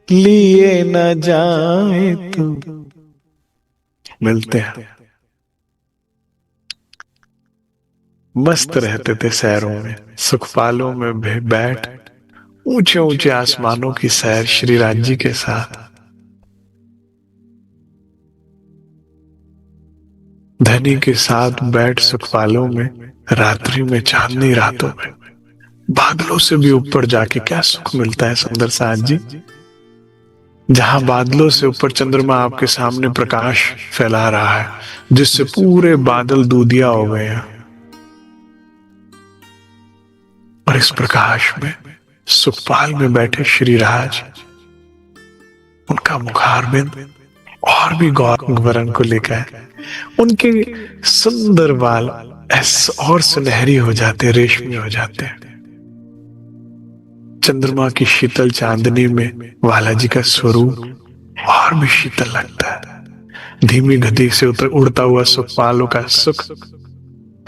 [SPEAKER 1] लिए न जाए तो मिलते हैं। मस्त रहते थे सैरों में, सुखपालों में बैठ, ऊंचे ऊंचे आसमानों की सैर श्री राज जी के साथ। धनी के साथ बैठ सुखपालों में, रात्रि में चांदनी रातों में, बादलों से भी ऊपर जाके क्या सुख मिलता है सुंदर साथ जी। जहां बादलों से ऊपर चंद्रमा आपके सामने प्रकाश फैला रहा है, जिससे पूरे बादल दूधिया हो गए हैं, और इस प्रकाश में सुखपाल में बैठे श्री राज, उनका मुखारबिंद और भी गौरन को लेकर, उनके सुंदर बाल और सुनहरी हो जाते, रेशमी हो जाते हैं। चंद्रमा की शीतल चांदनी में बालाजी का स्वरूप और भी शीतल लगता है। धीमी गति से उड़ता हुआ सुखपालों का सुख,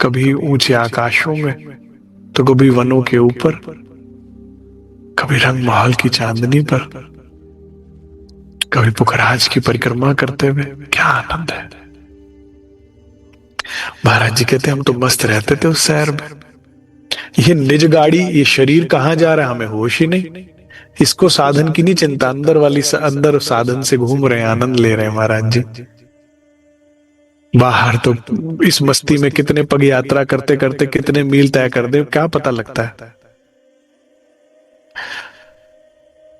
[SPEAKER 1] कभी ऊंचे आकाशों में, तो कभी वनों के ऊपर, कभी रंग महल की चांदनी पर, कभी पुखराज की परिक्रमा करते हुए। क्या आनंद है। महाराज जी कहते हम तो मस्त रहते थे उस शहर में। ये निज गाड़ी, ये शरीर कहाँ जा रहा है हमें होश ही नहीं। इसको साधन की नहीं चिंता, अंदर साधन से घूम रहे हैं, आनंद ले रहे हैं महाराज जी। बाहर तो इस मस्ती में कितने पग यात्रा करते करते कितने मील तय कर दे, क्या पता लगता है।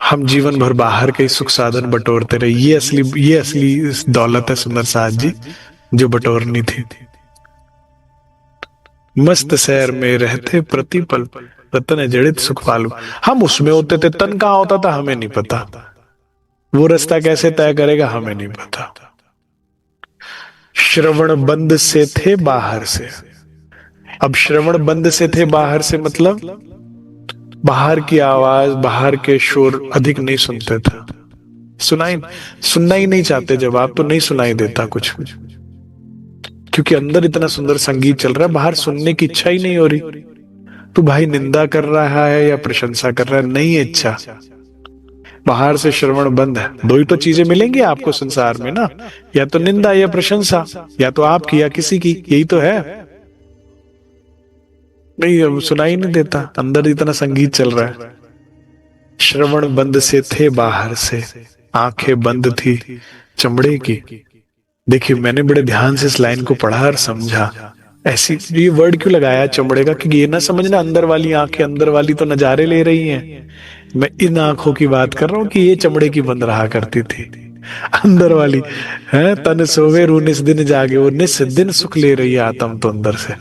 [SPEAKER 1] हम जीवन भर बाहर के सुख साधन बटोरते रहे। ये असली दौलत है सुंदर साथ जी, जो बटोरनी थी। मस्त शहर में रहते प्रतिपल, रतन जड़ित सुख पालू। हम उसमें होते थे, तन कहाँ होता था हमें नहीं पता। वो रास्ता कैसे तय करेगा हमें नहीं पता। श्रवण बंद से थे बाहर से। अब श्रवण बंद से थे बाहर से मतलब बाहर की आवाज, बाहर के शोर अधिक नहीं सुनते थे। सुनना ही नहीं चाहते। जब आप तो नहीं सुनाई देता कुछ, क्योंकि अंदर इतना सुंदर संगीत चल रहा है, बाहर सुनने की इच्छा ही नहीं हो रही। तो भाई निंदा कर रहा है या प्रशंसा कर रहा है, नहीं है इच्छा। बाहर से श्रवण बंद है। दो ही तो चीजें मिलेंगी आपको संसार में ना, या तो निंदा या प्रशंसा, या तो आपकी या किसी की, यही तो है। नहीं, अब सुनाई नहीं देता, अंदर इतना संगीत चल रहा है। श्रवण बंद से थे बाहर से, आंखें बंद थी चमड़े की। देखिए मैंने बड़े ध्यान से इस लाइन को पढ़ा और समझा। ऐसी ये वर्ड क्यों लगाया चमड़े का, क्योंकि ये ना समझना अंदर वाली आंखें, अंदर वाली तो नजारे ले रही हैं। मैं इन आंखों की बात कर रहा हूं कि ये चमड़े की बंद रहा करती थी। अंदर वाली है, तन सोवे रू निस दिन जागे, वो निस दिन सुख ले रही है आत्म तो अंदर से।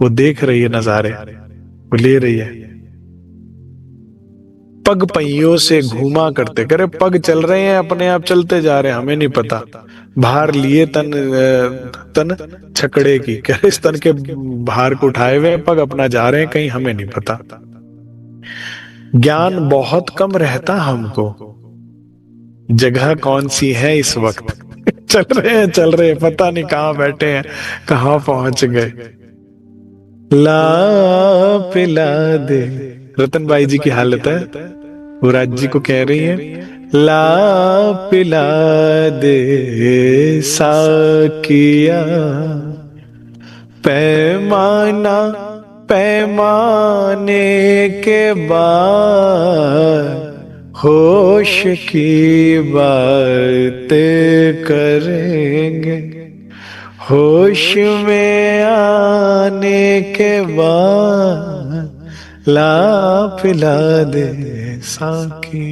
[SPEAKER 1] वो देख रही है नजारे, वो ले रही है। पग पहियों से घूमा करते, करे पग चल रहे हैं अपने आप चलते जा रहे हैं, हमें नहीं पता। भार लिए तन छकड़े की, करे इस तन के भार को उठाए हुए पग अपना जा रहे हैं कहीं, हमें नहीं पता। ज्ञान बहुत कम रहता हमको, जगह कौन सी है इस वक्त। चल रहे हैं, पता नहीं कहां बैठे हैं, कहां पहुंच गए। ला पिला दे, रतन बाई जी की हालत है, वो राज जी को कह रही है, ला पिला दे साकिया, पैमाना पैमाने के बाद होश की बात करेंगे, होश में आने के बाद ला पिला दे साकी।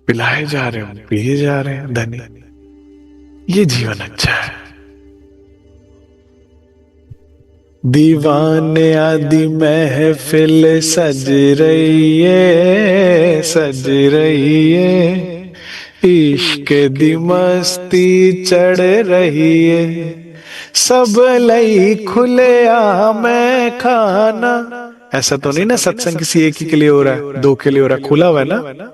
[SPEAKER 1] पिलाए जा रहे हैं, पिए जा रहे हैं धनी, ये जीवन अच्छा है। दीवाने आदि महफिल सज रही है, सज रही है, इश्क दी मस्ती चढ़ रही है, सब लई खुले मैं खाना। ऐसा तो नहीं ना सत्संग किसी एक ही के लिए हो रहा है, दो के लिए हो रहा है, खुला हुआ है ना,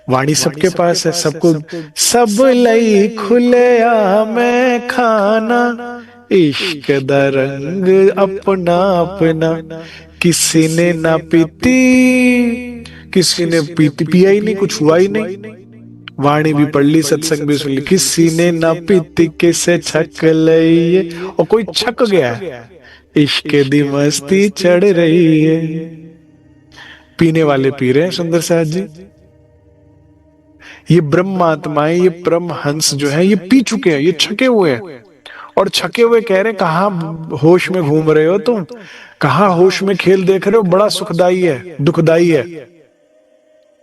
[SPEAKER 1] वाणी सबके पास है, सबको। सब लई खुले मैं खाना, इश्क दा रंग अपना अपना, किसी ने ना पीती, किसी ने पीती पिया ही नहीं, कुछ हुआ ही नहीं। वाणी भी पढ़ ली, सत्संग भी सुन ली, किसी ने ना पीती किसे छक लई, और कोई छक गया है, इश्क दी मस्ती चढ़ रही है। पीने वाले पी रहे हैं सुंदर साथ जी। ये ब्रह्म आत्माएं, ये परम हंस जो है, ये पी चुके हैं, ये छके हुए हैं। और छके हुए कह रहे, कहां होश में घूम रहे हो तुम, कहां होश में खेल देख रहे हो, बड़ा सुखदाई है, दुखदाई है।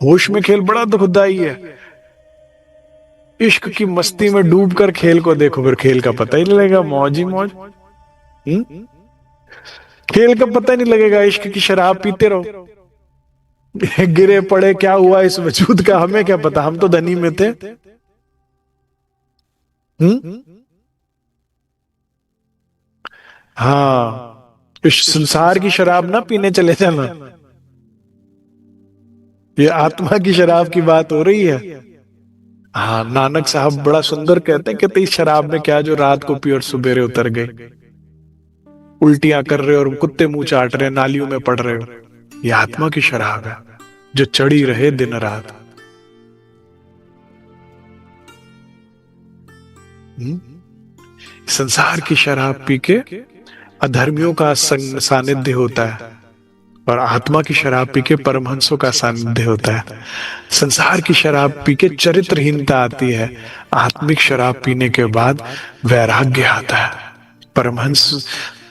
[SPEAKER 1] होश में खेल बड़ा दुखदाई है। इश्क की मस्ती में डूबकर खेल को देखो, फिर खेल का पता ही नहीं लगेगा, मौज ही मौज। खेल का पता ही नहीं लगेगा, इश्क की शराब पीते रहो, गिरे पड़े क्या हुआ इस वजूद का, हमें क्या पता, हम तो धनी में थे। हाँ, इस संसार की शराब ना पीने चले जाना, ये आत्मा की शराब की बात हो रही है। हाँ, नानक साहब बड़ा सुंदर कहते हैं, कहते इस शराब में क्या जो रात को पी और सुबेरे उतर गई, उल्टियां कर रहे हो और कुत्ते मुंह चाट रहे, नालियों में पड़ रहे हो। ये आत्मा की शराब है जो चढ़ी रहे दिन रात। संसार की शराब पी के अधर्मियों का संग सानिध्य होता है, और आत्मा की शराब पी के परमहंसों का सानिध्य होता है। संसार की शराब पी के चरित्रहीनता आती है, आत्मिक शराब पीने के बाद वैराग्य आता है,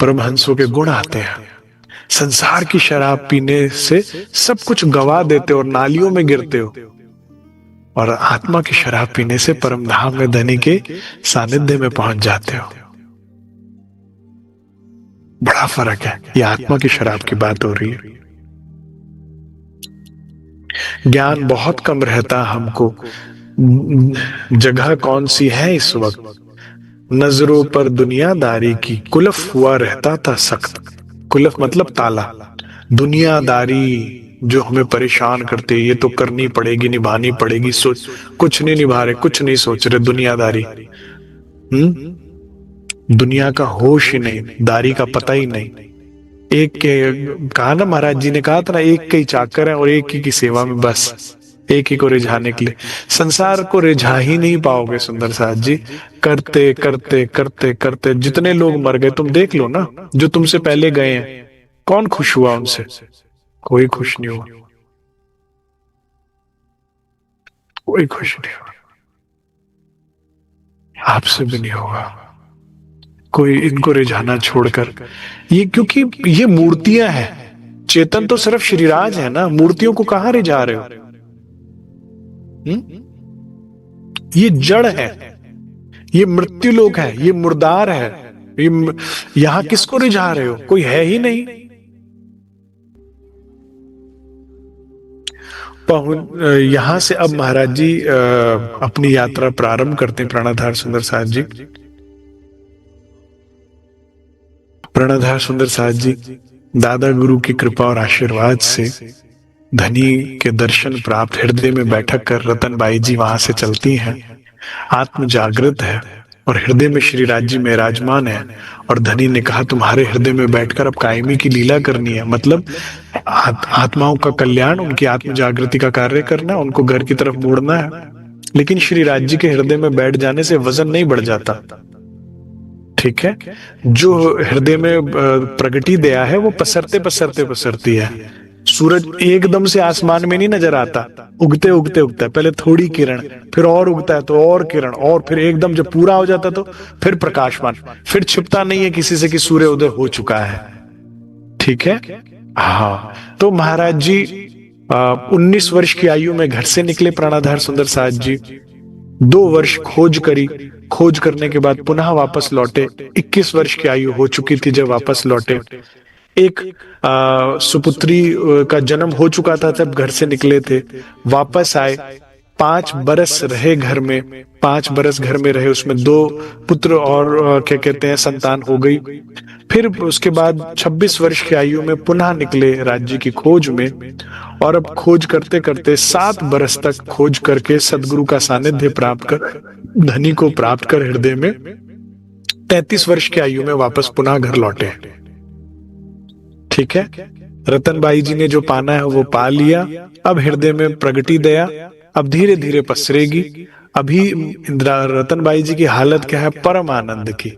[SPEAKER 1] परमहंसों के गुण आते हैं। संसार की शराब पीने से सब कुछ गवा देते हो और नालियों में गिरते हो, और आत्मा की शराब पीने से परम धाम में धनी के सानिध्य में पहुंच जाते हो। बड़ा फर्क है। ये आत्मा की शराब की बात हो रही है। ज्ञान बहुत कम रहता हमको, जगह कौन सी है इस वक्त, नजरों पर दुनियादारी की कुलफ हुआ रहता था सख्त। कुलफ मतलब ताला। दुनियादारी जो हमें परेशान करते, ये तो करनी पड़ेगी, निभानी पड़ेगी, सोच कुछ नहीं निभा रहे, कुछ नहीं सोच रहे, दुनियादारी। दुनिया का होश ही नहीं, दारी का पता ही नहीं। एक के कहा ना, महाराज जी ने कहा था ना, एक के ही चाकर है और एक ही की सेवा में, बस एक ही को रिझाने के लिए। संसार को रिझा ही नहीं पाओगे सुंदर साथ जी। करते करते करते करते जितने लोग मर गए, तुम देख लो ना, जो तुमसे पहले गए हैं, कौन खुश हुआ उनसे? कोई खुश नहीं हुआ, कोई खुश नहीं हुआ, आपसे भी नहीं होगा कोई इनको रिझाना छोड़कर। ये क्योंकि ये मूर्तियां हैं, चेतन तो सिर्फ श्रीराज है ना, मूर्तियों को कहां रिझा रहे हो? ये जड़ है, ये मृत्यु लोक है, ये मुर्दार है, ये यहां किसको रिझा रहे हो? कोई है ही नहीं। यहां से अब महाराज जी अपनी यात्रा प्रारंभ करते हैं। प्राणाधार सुंदर साथ जी, प्राणाधार सुंदर साथ जी दादा गुरु की कृपा और आशीर्वाद से धनी के दर्शन प्राप्त हृदय में बैठक कर रतनबाई जी वहां से चलती हैं। आत्म जागृत है और हृदय में श्री राज जी विराजमान है, और धनी ने कहा तुम्हारे हृदय में बैठकर अब कायमी की लीला करनी है, मतलब आत्माओं का कल्याण, उनकी आत्म जागृति का कार्य करना, उनको घर की तरफ मोड़ना है। लेकिन श्री राज जी के हृदय में बैठ जाने से वजन नहीं बढ़ जाता, ठीक है। जो हृदय में प्रगति दया है वो पसरते पसरते पसरती है। सूरज एकदम से आसमान में नहीं नजर आता, उगते उगते उगता है, पहले थोड़ी किरण, फिर और उगता है तो और किरण, और फिर एकदम जब पूरा हो जाता तो फिर प्रकाशमान, फिर छिपता नहीं है किसी से कि सूर्य उदय हो चुका है, ठीक है। हाँ, तो महाराज जी 19 वर्ष की आयु में घर से निकले प्राणाधार सुंदर साथ जी। 2 वर्ष खोज करी, खोज करने के बाद पुनः वापस लौटे। 21 वर्ष की आयु हो चुकी थी जब वापस लौटे। एक सुपुत्री का जन्म हो चुका था जब घर से निकले थे। वापस आए, 5 बरस रहे घर में, 5 बरस घर में रहे, उसमें 2 पुत्र और क्या कहते हैं संतान हो गई। फिर उसके बाद 26 वर्ष की आयु में पुनः निकले राज्य की खोज में, और अब खोज करते करते 7 बरस तक खोज करके सदगुरु का सानिध्य प्राप्त कर, धनी को प्राप्त कर हृदय में 33 वर्ष की आयु में वापस पुनः घर लौटे, ठीक है। रतनबाई जी ने जो पाना है वो पा लिया। अब हृदय में प्रगति दया अब धीरे धीरे पसरेगी। अभी रतनबाई जी की हालत क्या है? परम आनंद की,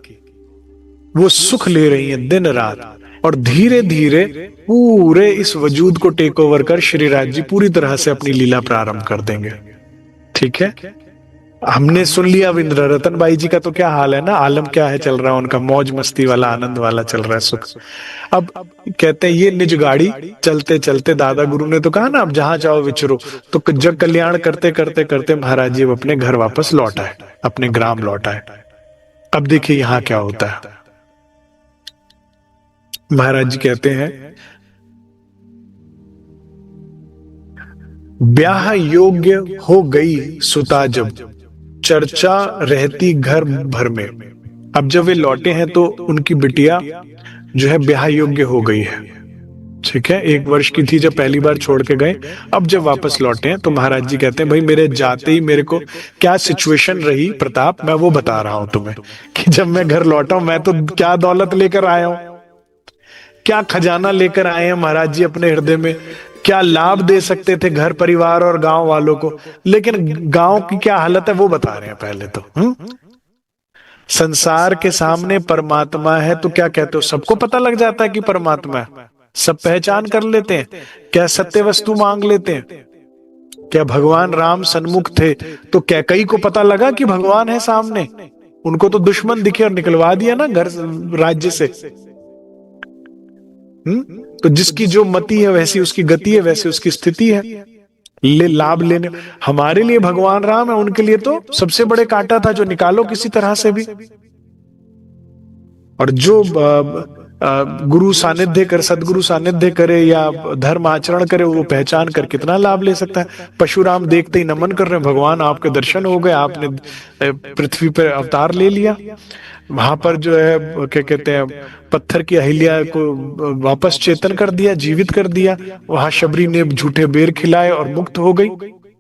[SPEAKER 1] वो सुख ले रही हैं दिन रात, और धीरे धीरे पूरे इस वजूद को टेक ओवर कर श्री राज जी पूरी तरह से अपनी लीला प्रारंभ कर देंगे, ठीक है। हमने सुन लिया अब रतनबाई जी का तो क्या हाल है ना, आलम क्या है चल रहा है उनका, मौज मस्ती वाला, आनंद वाला चल रहा है, सुख। अब कहते हैं ये निज गाड़ी चलते चलते, दादा गुरु ने तो कहा ना अब जहां चाहो विचरो, तो जग कल्याण करते करते करते महाराज जी अपने घर वापस लौट आए, अपने ग्राम लौट आए। अब देखिए यहां क्या होता है। महाराज जी कहते हैं ब्याह योग्य हो गई सुता जब, चर्चा रहती घर भर में। अब जब वे लौटे हैं तो उनकी बिटिया जो है ब्याह योग्य हो गई है, ठीक है, 1 वर्ष की थी जब पहली बार छोड़ के गए। अब जब वापस लौटे हैं तो महाराज जी कहते हैं भाई मेरे जाते ही मेरे को क्या सिचुएशन रही प्रताप, मैं वो बता रहा हूं तुम्हें कि जब मैं घर लौटा हूं मैं तो क्या दौलत लेकर आया हूं, क्या खजाना लेकर आए हैं महाराज जी अपने हृदय में, क्या लाभ दे सकते थे घर परिवार और गांव वालों को, लेकिन गांव की क्या हालत है वो बता रहे हैं पहले तो। संसार के सामने परमात्मा है तो क्या कहते हो, सबको पता लग जाता है कि परमात्मा है, सब पहचान कर लेते हैं, क्या सत्य वस्तु मांग लेते हैं। क्या भगवान राम सन्मुख थे तो कैकई को पता लगा कि भगवान है सामने, उनको तो दुश्मन दिखे और निकलवा दिया ना घर राज्य से। तो जिसकी जो मति है वैसी उसकी गति है, वैसी उसकी स्थिति है, लाभ लेने। हमारे लिए भगवान राम है, उनके लिए तो सबसे बड़े कांटा था जो निकालो किसी तरह से भी। और जो गुरु सानिध्य कर, सदगुरु सानिध्य करे या धर्म आचरण करे, वो पहचान कर कितना लाभ ले सकता है। परशुराम देखते ही नमन कर रहे हैं, भगवान आपके दर्शन हो गए, आपने पृथ्वी पर अवतार ले लिया। वहां पर जो है क्या कहते हैं, पत्थर की अहिल्या को वापस चेतन कर दिया, जीवित कर दिया। वहां शबरी ने झूठे बेर खिलाए और मुक्त हो गई।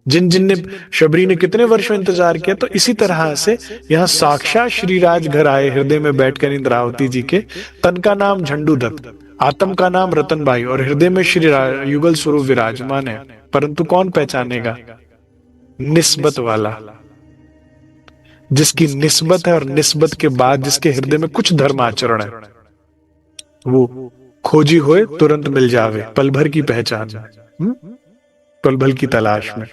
[SPEAKER 1] जिन जिन ने, शबरी ने कितने वर्षों इंतजार किया। तो इसी तरह से यहाँ साक्षात श्रीराज घर आए, हृदय में बैठकर इंद्रावती जी के। तन का नाम झंडूदत्त, आत्म का नाम रतनबाई और हृदय में श्री युगल स्वरूप विराजमान है। परंतु कौन पहचानेगा? निस्बत वाला, जिसकी निस्बत है और निस्बत के बाद जिसके हृदय में कुछ धर्म आचरण है, वो खोजी होए तुरंत मिल जावे, पल भर की पहचान, पल भर की तलाश में।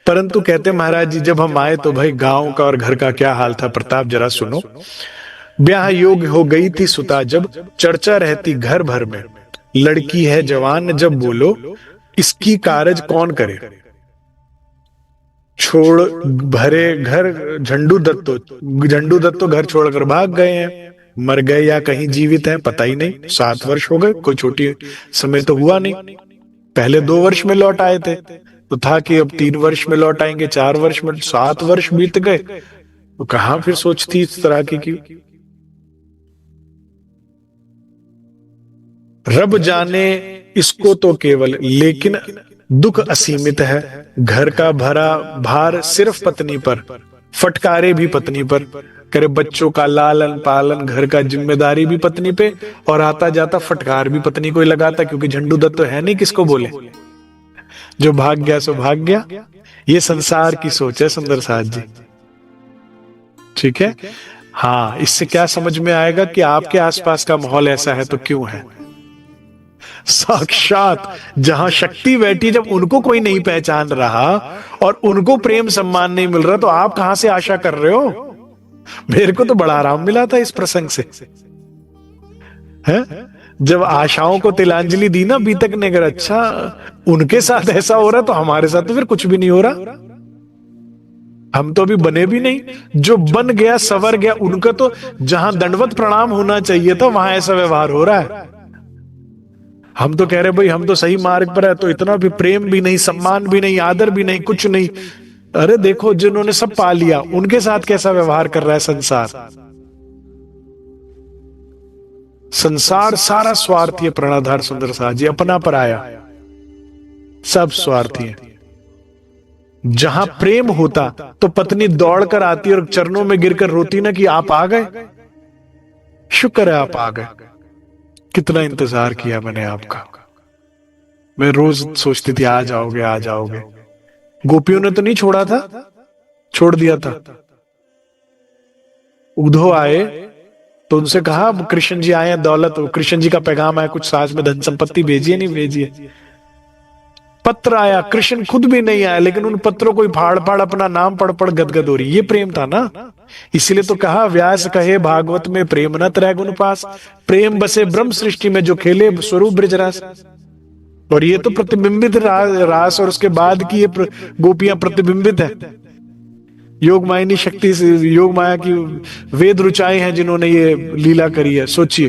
[SPEAKER 1] परंतु कहते महाराज जी जब हम आए तो भाई गांव का और घर का क्या हाल था प्रताप, जरा सुनो। ब्याह योग हो गई थी सुता जब, चर्चा रहती घर भर में, लड़की है जवान जब बोलो, इसकी कारज कौन करे। छोड़ भरे घर झंडू दत्तो घर छोड़कर भाग गए हैं, मर गए या कहीं जीवित हैं पता ही नहीं। 7 वर्ष हो गए, कोई छोटी समय तो हुआ नहीं। पहले 2 वर्ष में लौट आए थे तो था कि अब 3 वर्ष में लौट आएंगे, 4 वर्ष में, 7 वर्ष बीत गए तो कहां फिर सोचती इस तरह की। रब जाने इसको तो केवल, लेकिन दुख असीमित है। घर का भरा भार सिर्फ पत्नी पर, फटकारे भी पत्नी पर, करे बच्चों का लालन पालन, घर का जिम्मेदारी भी पत्नी पे, और आता जाता फटकार भी पत्नी को ही लगाता, क्योंकि झंडू दत्त तो है नहीं किसको बोले, जो भाग गया सो भाग गया। ये संसार की सोच है सुंदर साथ जी, ठीक है। हाँ, इससे क्या समझ में आएगा कि आपके आसपास का माहौल ऐसा है तो क्यों है। साक्षात जहां शक्ति बैठी, जब उनको कोई नहीं पहचान रहा और उनको प्रेम सम्मान नहीं मिल रहा, तो आप कहां से आशा कर रहे हो। मेरे को तो बड़ा आराम मिला था इस प्रसंग से, है? जब आशाओं को तिलांजलि दी ना बीतक ने, अगर अच्छा उनके साथ ऐसा हो रहा तो हमारे साथ तो फिर कुछ भी नहीं हो रहा। हम तो अभी बने भी नहीं, जो बन गया सवर गया, उनका तो जहां दंडवत प्रणाम होना चाहिए था वहां ऐसा व्यवहार हो रहा है। हम तो कह रहे भाई हम तो सही मार्ग पर है, तो इतना भी प्रेम भी नहीं, सम्मान भी नहीं, आदर भी नहीं, कुछ नहीं। अरे देखो जिन्होंने सब पा लिया उनके साथ कैसा व्यवहार कर रहा है संसार। संसार सारा स्वार्थी है प्रणधार सुंदर साथ जी, अपना पर आया, सब स्वार्थी है। जहां प्रेम होता तो पत्नी दौड़कर आती और चरणों में गिरकर रोती ना कि आप आ गए, शुक्र है आप आ गए, कितना इंतजार किया मैंने आपका। मैं रोज सोचती थी आ जाओगे आ जाओगे। गोपियों ने तो नहीं छोड़ा था, छोड़ दिया था। उद्धव आए तो उनसे कहा कृष्ण जी आए हैं, दौलत, कृष्ण जी का पैगाम आया, कुछ साथ में धन संपत्ति भेजिए, नहीं भेजिए। पत्र आया, कृष्ण खुद भी नहीं आया, लेकिन उन पत्रों को फाड़ फाड़ अपना नाम पढ़ पढ़ गदगद हो रही। ये प्रेम था ना। इसलिए तो कहा व्यास कहे भागवत में, प्रेम न त्रय गुण पास, प्रेम बसे ब्रह्म सृष्टि में जो खेले स्वरूप ब्रजरास। और ये तो प्रतिबिंबित रास, और उसके बाद की ये गोपियां प्रतिबिंबित है। योग मायनी शक्ति से, योग माया की वेद रुचाएं हैं जिन्होंने ये लीला करी है। सोचिए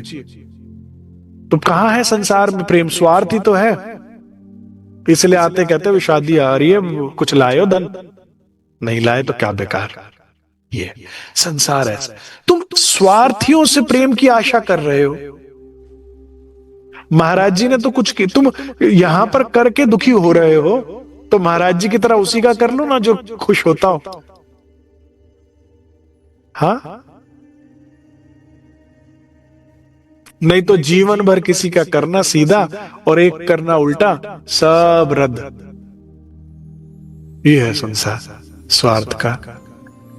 [SPEAKER 1] तो कहां है संसार में प्रेम, स्वार्थी तो है। इसलिए आते कहते हैं शादी आ रही है, कुछ लाए हो धन, नहीं लाए तो क्या बेकार। ये संसार है। तुम स्वार्थियों से प्रेम की आशा कर रहे हो। महाराज जी ने तो कुछ की, तुम यहां पर करके दुखी हो रहे हो, तो महाराज जी की तरह उसी का कर लो ना जो खुश होता हो। हाँ, नहीं तो जीवन भर किसी का करना सीधा और एक करना उल्टा, सब रद्द। ये है संसार स्वार्थ का।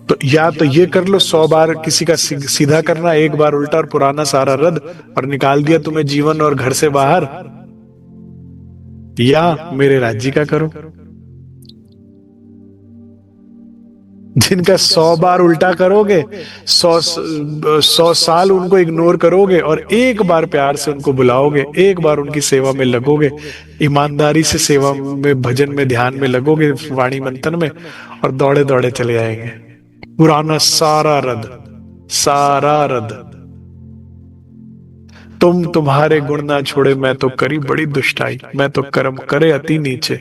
[SPEAKER 1] तो या तो ये कर लो 100 बार किसी का सीधा करना, एक बार उल्टा, और पुराना सारा रद्द, और निकाल दिया तुम्हें जीवन और घर से बाहर। या मेरे राज्य का करो, जिनका 100 बार उल्टा करोगे, 100 साल उनको इग्नोर करोगे, और एक बार प्यार से उनको बुलाओगे, एक बार उनकी सेवा में लगोगे, ईमानदारी से सेवा में, भजन में, ध्यान में लगोगे, वाणी मंथन में, और दौड़े दौड़े चले आएंगे। पुराना सारा रद्द, सारा रद्द। तुम्हारे गुण ना छोड़े, मैं तो करी बड़ी दुष्टाई, मैं तो कर्म करे अति नीचे,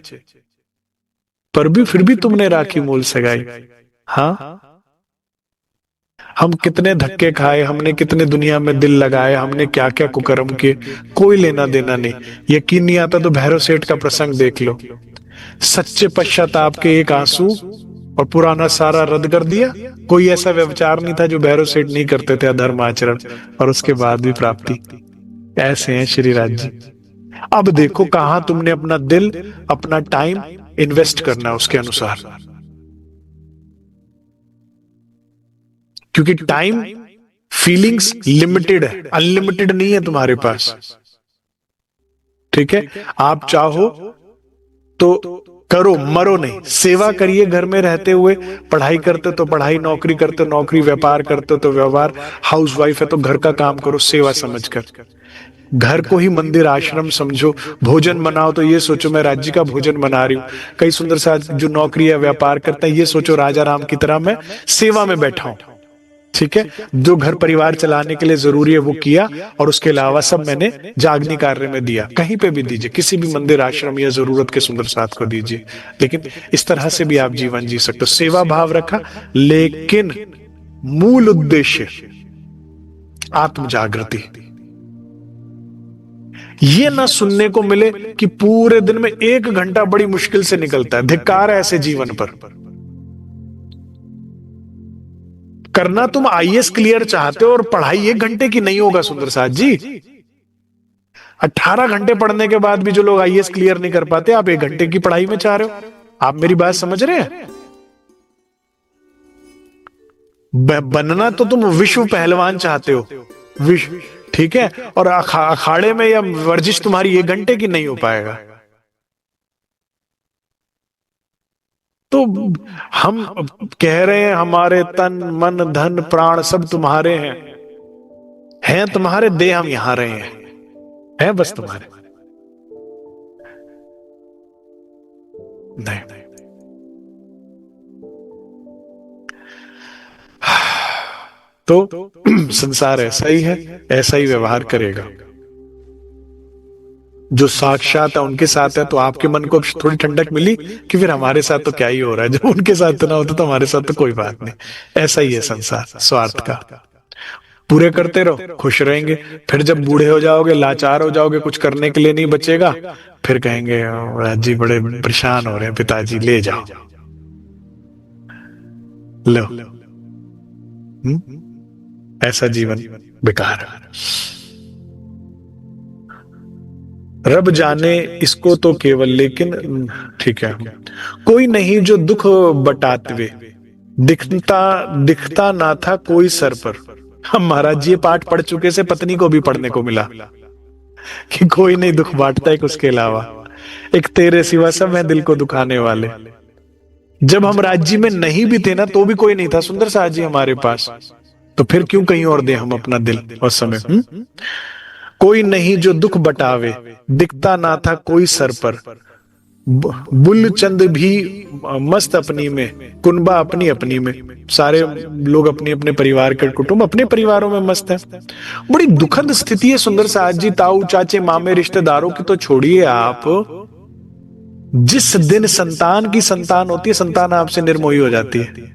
[SPEAKER 1] पर भी फिर भी तुमने राखी मूल सगाई। हाँ, हम कितने धक्के खाए, हमने कितने दुनिया में दिल लगाए, हमने क्या क्या कुकर्म किए, कोई लेना देना नहीं। यकीन नहीं आता तो भैरव सेठ का प्रसंग देख लो। सच्चे पश्चाताप के एक आंसू और पुराना सारा रद्द कर दिया। कोई ऐसा व्यवचार नहीं था जो भैरव सेठ नहीं करते थे, अधर्म आचरण, और उसके बाद भी प्राप्ति। ऐसे हैं श्री राज जी। अब देखो कहां तुमने अपना दिल, अपना टाइम इन्वेस्ट करना है उसके अनुसार, क्योंकि टाइम, फीलिंग्स लिमिटेड है, अनलिमिटेड नहीं है तुम्हारे पास। ठीक है, आप चाहो तो करो, मरो नहीं, सेवा करिए घर में रहते हुए, पढ़ाई करते तो पढ़ाई, नौकरी करते नौकरी, व्यापार करते तो व्यापार, हाउसवाइफ है तो घर का काम करो सेवा समझकर। घर को ही मंदिर आश्रम समझो। भोजन बनाओ तो ये सोचो मैं राज्य का भोजन बना रही हूं। कई सुंदर सा जो नौकरी या व्यापार करता है, ये सोचो राजा राम की तरह मैं सेवा में बैठा हूं। ठीक है, जो घर परिवार चलाने के लिए जरूरी है वो किया, और उसके अलावा सब मैंने जागनी कार्य में दिया। कहीं पे भी दीजिए, किसी भी मंदिर आश्रम या जरूरत के सुंदर साथ को दीजिए, लेकिन इस तरह से भी आप जीवन जी सकते हो। सेवा भाव रखा, लेकिन मूल उद्देश्य आत्म जागृति। ये ना सुनने को मिले कि पूरे दिन में 1 घंटा बड़ी मुश्किल से निकलता है। धिक्कार है ऐसे जीवन पर। करना तुम आईएएस क्लियर चाहते हो, और पढ़ाई 1 घंटे की नहीं होगा सुंदर साथ जी। 18 घंटे पढ़ने के बाद भी जो लोग आईएएस क्लियर नहीं कर पाते, आप 1 घंटे की पढ़ाई में चाह रहे हो। आप मेरी बात समझ रहे हैं? बनना तो तुम विश्व पहलवान चाहते हो, विश्व, ठीक है, और अखाड़े में या वर्जिश तुम्हारी 1 घंटे की नहीं हो पाएगा। तो हम कह रहे हैं हमारे तन मन धन प्राण सब तुम्हारे हैं तुम्हारे, देह हम यहां रहे हैं बस तुम्हारे नहीं। तो संसार ऐसा ही है, ऐसा ही व्यवहार करेगा। जो साक्षात है उनके साथ है, तो आपके मन को थोड़ी ठंडक मिली कि फिर हमारे साथ तो क्या ही हो रहा है, जब उनके साथ तो ना होता तो हमारे साथ तो कोई बात नहीं। ऐसा ही है संसार स्वार्थ का। पूरे करते रहो, खुश रहेंगे। फिर जब बूढ़े हो जाओगे, लाचार हो जाओगे, कुछ करने के लिए नहीं बचेगा, फिर कहेंगे जी बड़े परेशान हो रहे हैं पिताजी, ले जाओ, लो। ऐसा जीवन बेकार है। रब जाने इसको तो केवल, लेकिन ठीक है, कोई नहीं जो दुख बटाते, दिखता ना था कोई सर पर। हम महाराज जी पाठ पढ़ चुके से पत्नी को भी पढ़ने को मिला कि कोई नहीं दुख बांटता एक उसके अलावा, एक तेरे सिवा सब है दिल को दुखाने वाले। जब हम राज्य में नहीं भी थे ना, तो भी कोई नहीं था सुंदर साथ जी हमारे पास, तो फिर क्यों कहीं और दे हम अपना दिल और समय। कोई नहीं जो दुख बटावे, दिखता ना था कोई सर पर। बुल चंद भी मस्त अपनी में, कुनबा अपनी अपनी में। सारे लोग अपने अपने परिवार के, कुटुंब अपने परिवारों में मस्त है। बड़ी दुखद स्थिति है सुंदर साथ जी। ताऊ चाचे मामे रिश्तेदारों की तो छोड़िए आप, जिस दिन संतान की संतान होती है, संतान आपसे निर्मोही हो जाती है।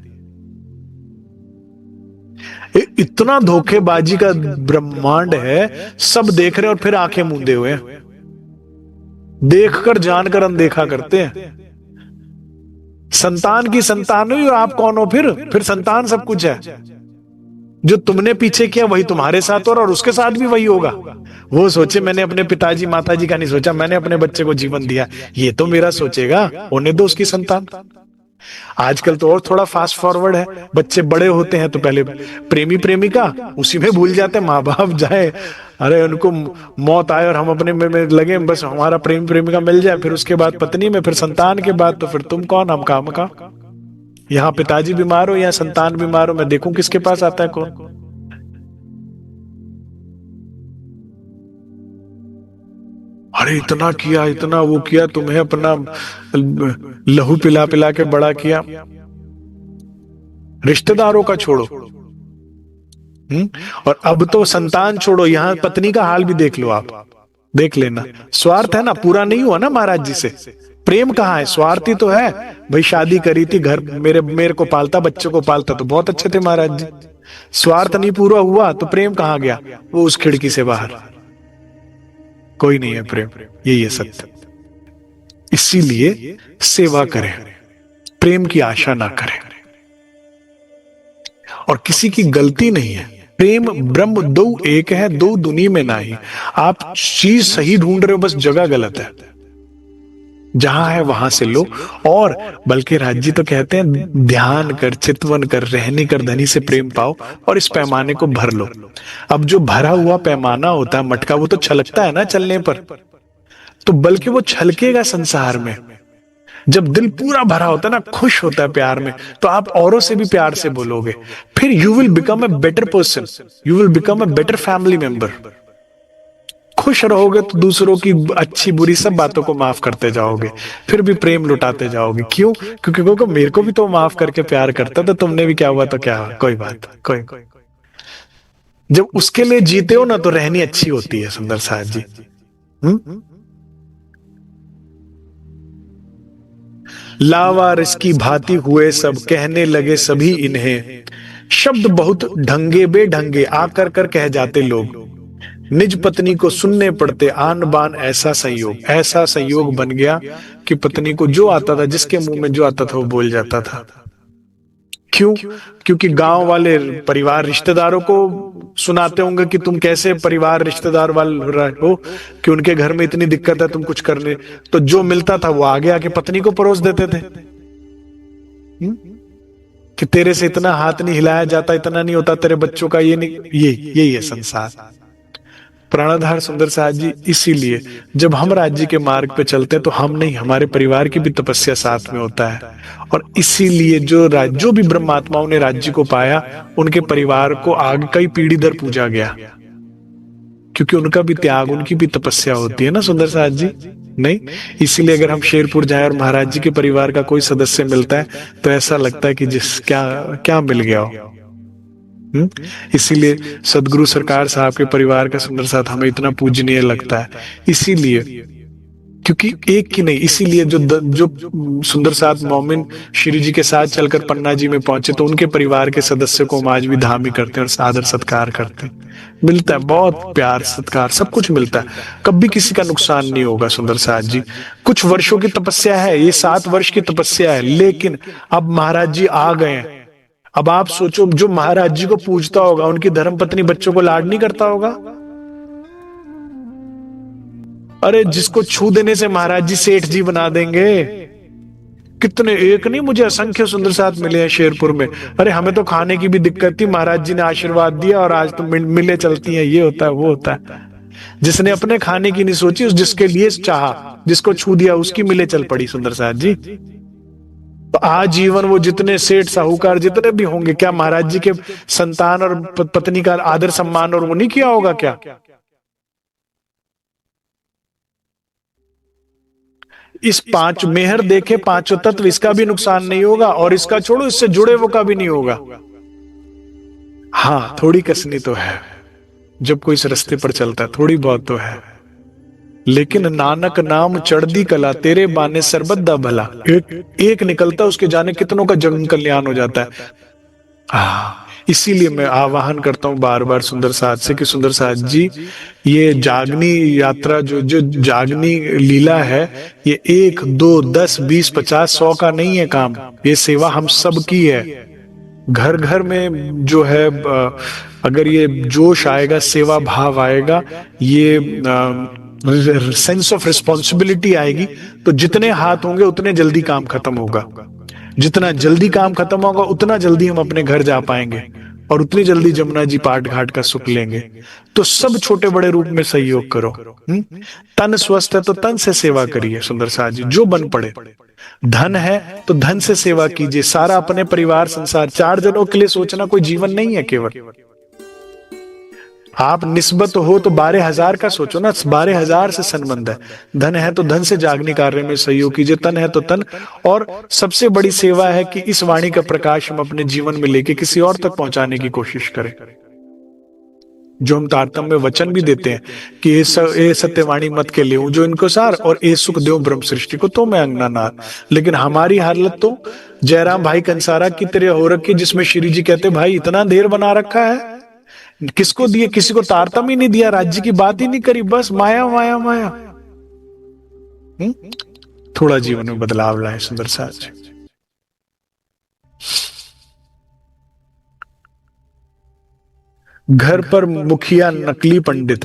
[SPEAKER 1] इतना धोखेबाजी का ब्रह्मांड है, सब देख रहे हैं और फिर आंखें मूंदे हुए हैं, देखकर जानकर अनदेखा करते हैं। संतान की संतान हुई और आप कौन हो फिर संतान सब कुछ है। जो तुमने पीछे किया वही तुम्हारे साथ और उसके साथ भी वही होगा। वो सोचे मैंने अपने पिताजी माताजी का नहीं सोचा, मैंने अपने बच्चे को जीवन दिया, ये तो मेरा सोचेगा, होने दो उसकी संतान। आजकल तो और थोड़ा फास्ट फॉरवर्ड है, बच्चे बड़े होते हैं तो पहले प्रेमी प्रेमिका, उसी में भूल जाते हैं, माँ बाप जाए, अरे उनको मौत आए और हम अपने में लगे, बस हमारा प्रेमी प्रेमिका मिल जाए, फिर उसके बाद पत्नी में, फिर संतान के बाद तो फिर तुम कौन हम काम का। यहाँ पिताजी बीमार हो या संतान बीमार हो, मैं देखूं किसके पास आता है कौन। अरे इतना किया, इतना वो किया, तुम्हें अपना लहू पिला पिला के बड़ा किया। रिश्तेदारों का छोड़ो, और अब तो संतान छोड़ो, यहां पत्नी का हाल भी देख लो, आप देख लेना। स्वार्थ है ना, पूरा नहीं हुआ ना महाराज जी से। प्रेम कहाँ है, स्वार्थी तो है भाई, शादी करी थी, घर मेरे को पालता, बच्चों को पालता, तो बहुत अच्छे थे महाराज जी। स्वार्थ नहीं पूरा हुआ तो प्रेम कहाँ गया, वो उस खिड़की से बाहर, कोई नहीं है प्रेम, यही है सत्य। इसीलिए सेवा करें, प्रेम की आशा ना करें, और किसी की गलती नहीं है। प्रेम ब्रह्म दो एक है, दो दुनिया में नाही। आप चीज सही ढूंढ रहे हो, बस जगह गलत है, जहां है वहां से लो। और बल्कि राज जी तो कहते हैं ध्यान कर, चितवन कर, रहने कर, धनी से प्रेम पाओ और इस पैमाने को भर लो। अब जो भरा हुआ पैमाना होता है मटका, वो तो छलकता है ना चलने पर, तो बल्कि वो छलकेगा संसार में। जब दिल पूरा भरा होता है ना, खुश होता है प्यार में, तो आप औरों से भी प्यार से बोलोगे, फिर you will become a better person, you will become a better family member. खुश रहोगे तो दूसरों की अच्छी बुरी सब बातों को माफ करते जाओगे, फिर भी प्रेम लुटाते जाओगे। क्यों? क्योंकि मेरे को भी तो माफ करके प्यार करता, तो तुमने भी क्या हुआ तो क्या हुआ, कोई बात कोई। जब उसके लिए जीते हो ना, तो रहनी अच्छी होती है सुंदर साहब जी। लावारिस की भांति हुए सब, कहने लगे सभी इन्हें, शब्द बहुत ढंगे बेढंगे आकर कर कह जाते लोग। निज पत्नी को सुनने पड़ते आन बान ऐसा संयोग बन गया कि पत्नी को जो आता था, जिसके मुंह में जो आता था वो बोल जाता था। क्यों? क्योंकि गांव वाले परिवार रिश्तेदारों को सुनाते होंगे कि तुम कैसे परिवार रिश्तेदार वाले हो, कि उनके घर में इतनी दिक्कत है तुम कुछ करने, तो जो मिलता था वो आगे आके पत्नी को परोस देते थे। कि तेरे से इतना हाथ नहीं हिलाया जाता, इतना नहीं होता, तेरे बच्चों का ये नहीं, यही है संसार। प्राणाधार सुंदर साहब जी, इसीलिए जब हम राज्य के मार्ग पे चलते हैं तो हम नहीं, हमारे परिवार की भी तपस्या साथ में होता है। और इसीलिए जो भी ब्रह्मात्माओं ने राज्य को पाया, उनके परिवार को आगे कई पीढ़ी दर पूजा गया, क्योंकि उनका भी त्याग, उनकी भी तपस्या होती है ना सुंदर साहब जी। नहीं, इसीलिए अगर हम शेरपुर जाए और महाराज जी के परिवार का कोई सदस्य मिलता है तो ऐसा लगता है कि क्या मिल गया हो। इसीलिए सदगुरु सरकार साहब के परिवार का सुंदर साथ हमें इतना पूजनीय लगता है, इसीलिए क्योंकि एक की नहीं, इसीलिए जो सुंदर साथ मोमिन श्री जी के साथ चलकर पन्ना जी में पहुंचे, तो उनके परिवार के सदस्य को हम आज भी धामी करते हैं और सादर सत्कार करते हैं। मिलता है बहुत प्यार सत्कार, सब कुछ मिलता है, कभी किसी का नुकसान नहीं होगा सुंदर साथ जी। कुछ वर्षों की तपस्या है, ये 7 वर्ष की तपस्या है, लेकिन अब महाराज जी आ गए हैं। अब आप सोचो, जो महाराज जी को पूजता होगा, उनकी धर्मपत्नी बच्चों को लाड नहीं करता होगा? अरे जिसको छू देने से महाराज जी सेठ जी बना देंगे। कितने, एक नहीं, मुझे असंख्य सुंदर साथ मिले हैं शेरपुर में। अरे हमें तो खाने की भी दिक्कत थी, महाराज जी ने आशीर्वाद दिया और आज तो मिले चलती हैं, ये होता है वो होता है। जिसने अपने खाने की नहीं सोची, उस जिसके लिए चाहा, जिसको छू दिया उसकी मिले चल पड़ी सुंदर साथ जी। तो आजीवन वो जितने सेठ साहूकार जितने भी होंगे, क्या महाराज जी के संतान और पत्नी का आदर सम्मान और वो नहीं किया होगा क्या? इस 5 मेहर देखे 5 तत्व, इसका भी नुकसान नहीं होगा, और इसका छोड़ो, इससे जुड़े वो का भी नहीं होगा। हाँ, थोड़ी कसनी तो है जब कोई इस रास्ते पर चलता है, थोड़ी बहुत तो है, लेकिन नानक नाम चढ़दी कला, तेरे बाने सरबत दा भला। एक निकलता उसके जाने कितनों का जग कल्याण हो जाता है। इसीलिए मैं आवाहन करता हूं बार बार सुंदर साथ से कि सुंदर साथ जी, ये जागनी यात्रा, जो जो जागनी लीला है, ये 1 2 10 20 50 100 का नहीं है काम। ये सेवा हम सब की है। घर घर में जो है अगर ये जोश आएगा, सेवा भाव आएगा, ये सेंस ऑफ रिस्पॉन्सिबिलिटी आएगी, तो जितने हाथ होंगे उतने जल्दी काम खत्म होगा। जितना जल्दी काम खत्म होगा उतना जल्दी हम अपने घर जा पाएंगे, और उतनी जल्दी जमुना जी पाट घाट का सुख लेंगे। तो सब छोटे बड़े रूप में सहयोग करो। तन स्वस्थ है तो तन से सेवा करिए सुंदर साथ जी, जो बन पड़े। धन है तो धन से सेवा कीजिए। सारा अपने परिवार संसार 4 जनों के लिए सोचना कोई जीवन नहीं है केवल। आप निस्बत हो तो 12,000 का सोचो ना, 12,000 से संबंध है। धन है तो धन से जागने कार्य में सहयोग कीजिए, तन है तो तन। और सबसे बड़ी सेवा है कि इस वाणी का प्रकाश हम अपने जीवन में लेके किसी और तक पहुंचाने की कोशिश करें। जो हम तारतम्य में वचन भी देते हैं कि ए सत्यवाणी मत के ले जो इनको सार, और ए सुख देव ब्रह्म सृष्टि को तो मैं अंगना नार। लेकिन हमारी हालत तो जयराम भाई कंसारा की तरह हो रखी, जिसमें श्री जी कहते भाई इतना देर बना रखा है, किसको दिए, किसी को तारतम्य ही नहीं दिया, राज्य की बात ही नहीं करी, बस माया माया माया। थोड़ा जीवन में बदलाव लाए सुंदर साथ जी। घर पर मुखिया नकली पंडित,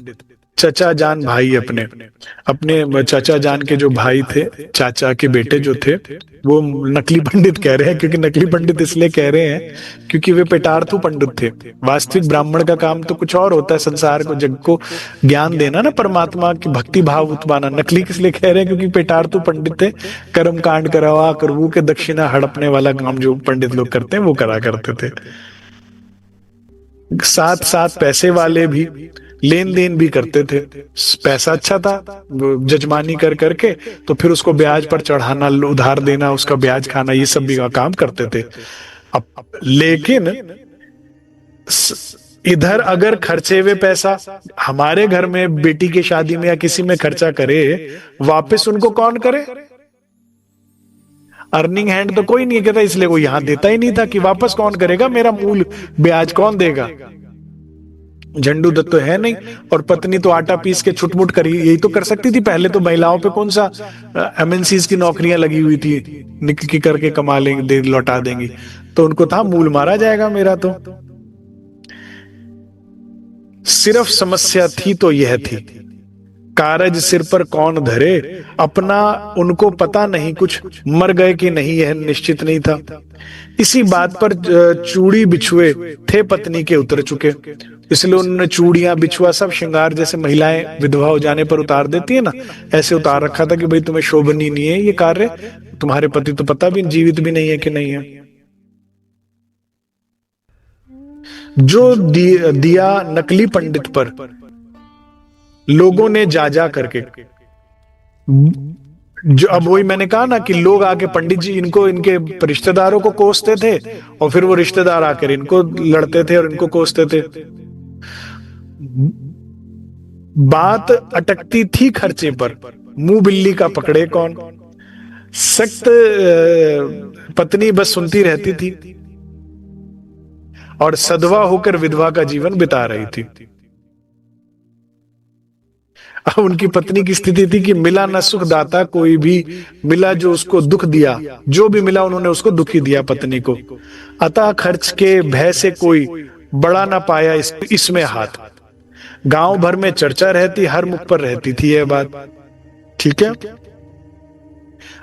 [SPEAKER 1] चचा जान भाई अपने अपने चाचा जान के जो भाई थे, चाचा के बेटे जो थे, वो नकली पंडित कह रहे हैं। क्योंकि नकली पंडित इसलिए कह रहे हैं क्योंकि वे पेटार्थु पंडित थे। वास्तविक ब्राह्मण का काम तो कुछ और होता है, संसार को, जग को ज्ञान देना ना, परमात्मा की भक्ति भाव उत्पाना। नकली किस लिए कह रहे हैं? क्योंकि पेटार्थु पंडित थे, कर्म कांड करवा कर वो के दक्षिणा हड़पने वाला काम जो पंडित लोग करते हैं वो करा करते थे। साथ साथ पैसे वाले भी लेन देन भी करते थे। पैसा अच्छा था, जजमानी कर करके तो फिर उसको ब्याज पर चढ़ाना, उधार देना, उसका ब्याज खाना, ये सब भी काम करते थे। अब लेकिन इधर अगर खर्चे हुए पैसा हमारे घर में बेटी की शादी में या किसी में खर्चा करे, वापस उनको कौन करे? अर्निंग हैंड तो कोई नहीं कहता, इसलिए वो यहां देता ही नहीं था कि वापस कौन करेगा, मेरा मूल ब्याज कौन देगा? झंडू दत्त तो है नहीं, और पत्नी तो आटा पीस के छुटमुट करी, यही तो कर सकती थी। पहले तो महिलाओं पे कौन सा एमएनसीज की नौकरियां लगी हुई थी, निकल करके कमा लेंगे, लौटा देंगी। तो उनको था मूल मारा जाएगा मेरा। तो सिर्फ समस्या थी तो यह थी, कारज सिर पर कौन धरे, अपना उनको पता नहीं, कुछ मर गए कि नहीं यह निश्चित नहीं था। इसी बात पर चूड़ी बिछुए थे पत्नी के उतर चुके, इसलिए उन्होंने चूड़ियां बिछुआ सब श्रृंगार जैसे महिलाएं विधवा हो जाने पर उतार देती है ना, ऐसे उतार रखा था कि भाई तुम्हें शोभनीय नहीं है ये कार्य, तुम्हारे पति तो पता भी जीवित भी नहीं है कि नहीं है। जो दिया नकली पंडित पर लोगों ने जा करके, जो अब वही मैंने कहा ना कि लोग आके पंडित जी इनको इनके रिश्तेदारों को कोसते थे, और फिर वो रिश्तेदार आकर इनको लड़ते थे और इनको कोसते थे। बात अटकती थी खर्चे पर, मुंह बिल्ली का पकड़े कौन। सख्त पत्नी बस सुनती रहती थी और सधवा होकर विधवा का जीवन बिता रही थी। अब उनकी पत्नी की स्थिति थी कि मिला न सुख दाता कोई भी, मिला जो उसको दुख दिया, जो भी मिला उन्होंने उसको दुख ही दिया पत्नी को। अतः खर्च के भय से कोई बड़ा ना पाया इसमें हाथ। गांव भर में चर्चा रहती, हर मुख पर रहती थी यह बात। ठीक है।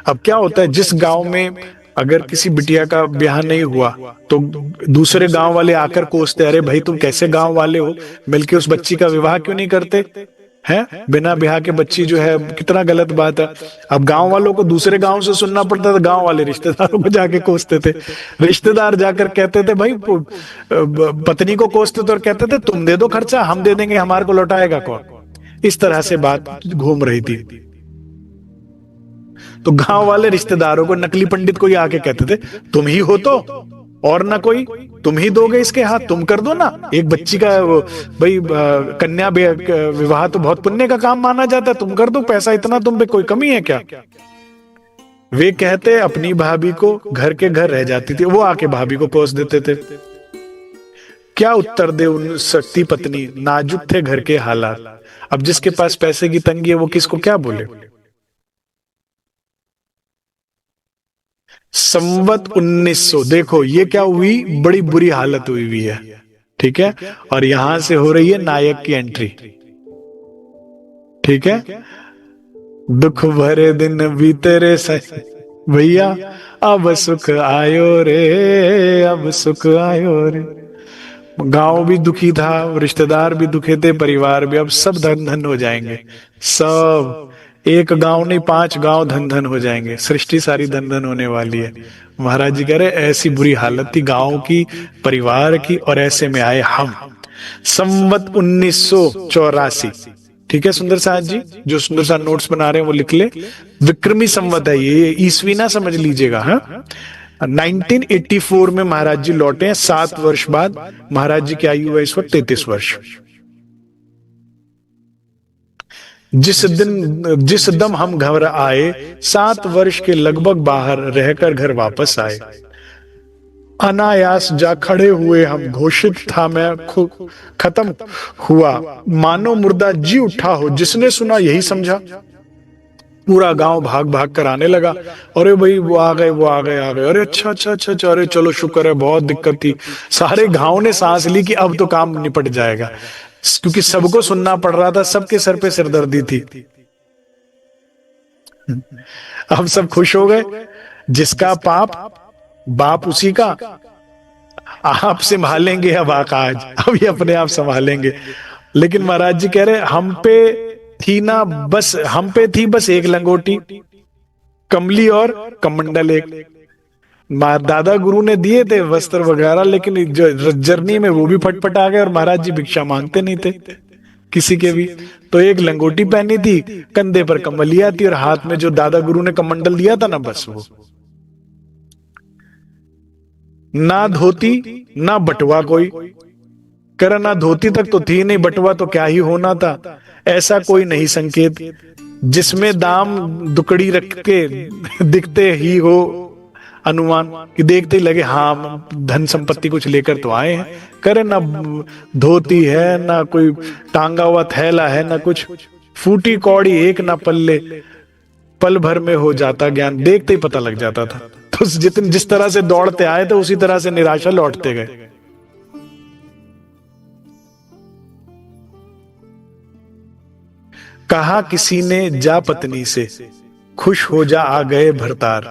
[SPEAKER 1] अब क्या होता है, जिस गांव में अगर किसी बिटिया का ब्याह नहीं हुआ तो दूसरे गांव वाले आकर कोसते, अरे भाई तुम कैसे गांव वाले हो, मिलके उस बच्ची का विवाह क्यों नहीं करते हैं, बिना ब्याह के बच्ची जो है, कितना गलत बात है। अब गांव वालों को दूसरे गांव से सुनना पड़ता था, गांव वाले रिश्तेदारों को जाके कोसते थे। रिश्तेदार जाकर कहते थे भाई, पत्नी को कोसते थे और कहते थे तुम दे दो खर्चा, हम दे देंगे, हमारे को लौटाएगा कौन। इस तरह से बात घूम रही थी। तो गांव वाले रिश्तेदारों को नकली पंडित को ही आके कहते थे तुम ही हो तो, और ना कोई, तुम ही दोगे इसके हाथ, तुम कर दो ना। एक बच्ची का भाई कन्या विवाह तो बहुत पुण्य का काम माना जाता है, तुम कर दो, पैसा इतना तुम पे कोई कमी है क्या। वे कहते अपनी भाभी को घर के घर रह जाती थी, वो आके भाभी को कोस देते थे। क्या उत्तर दे उन सती पत्नी, नाजुक थे घर के हालात। अब जिसके पास पैसे की तंगी है वो किसको क्या बोले। संवत 1900, देखो ये क्या हुई, बड़ी बुरी हालत हुई हुई है, ठीक है। और यहां से हो रही है नायक की एंट्री, ठीक है। दुख भरे दिन बीते रे भैया, अब सुख आयो रे, अब सुख आयो रे। गांव भी दुखी था, रिश्तेदार भी दुखे थे, परिवार भी, अब सब धन धन हो जाएंगे। सब, एक गांव नहीं 5 गांव धन धन हो जाएंगे, सृष्टि सारी धन धन होने वाली है। महाराज जी कह रहे ऐसी बुरी हालत थी गांव की, परिवार की, और ऐसे में आए हम। संवत 1984, ठीक है सुंदर साहब जी, जो सुंदर साहब नोट्स बना रहे हैं वो लिख ले। विक्रमी संवत है ये, ईस्वी ना समझ लीजिएगा। हाँ, 1984 में महाराज जी लौटे हैं, 7 वर्ष बाद। महाराज जी की आयु है इस वक्त 33 वर्ष। जिस दम हम घर आए, 7 वर्ष के लगभग बाहर रहकर घर वापस आए। अनायास जा खड़े हुए हम, घोषित था मैं खत्म हुआ, मानो मुर्दा जी उठा हो। जिसने सुना यही समझा, पूरा गांव भाग भाग कर आने लगा। अरे भाई वो आ गए, वो आ गए, आ गए। अरे अच्छा अच्छा अच्छा अच्छा, अरे चलो शुक्र है, बहुत दिक्कत थी। सारे गांव ने सांस ली कि अब तो काम निपट जाएगा, क्योंकि सबको सुनना पड़ रहा था, सबके सर पे सिरदर्दी थी। अब सब खुश हो गए। जिसका पाप बाप उसी का, आप संभालेंगे अब आकाज, अब ये अपने आप संभालेंगे। लेकिन महाराज जी कह रहे हम पे थी ना बस, हम पे थी बस एक लंगोटी, कमली और कमंडल एक। दादा गुरु ने दिए थे वस्त्र वगैरह, लेकिन जो जर्नी में वो भी फटफट आ गए, और महाराज जी भिक्षा मांगते नहीं थे किसी के भी। तो एक लंगोटी पहनी थी, कंधे पर कमलिया थी, और हाथ में जो दादा गुरु ने कमंडल दिया था ना, बस वो। ना धोती ना बटवा कोई कर, ना धोती तक तो थी नहीं, बटवा तो क्या ही होना था। ऐसा कोई नहीं संकेत जिसमें दाम दुकड़ी रख के दिखते ही हो अनुमान, कि देखते ही लगे हाँ धन संपत्ति कुछ लेकर तो आए हैं। करे ना धोती है, ना कोई टांगा हुआ थैला है, ना कुछ, फूटी कौड़ी एक ना पल्ले, पल भर में हो जाता ज्ञान, देखते ही पता लग जाता था। तो जिस तरह से दौड़ते आए थे उसी तरह से निराशा लौटते गए। कहा किसी ने जा पत्नी से, खुश हो जा आ गए भरतार,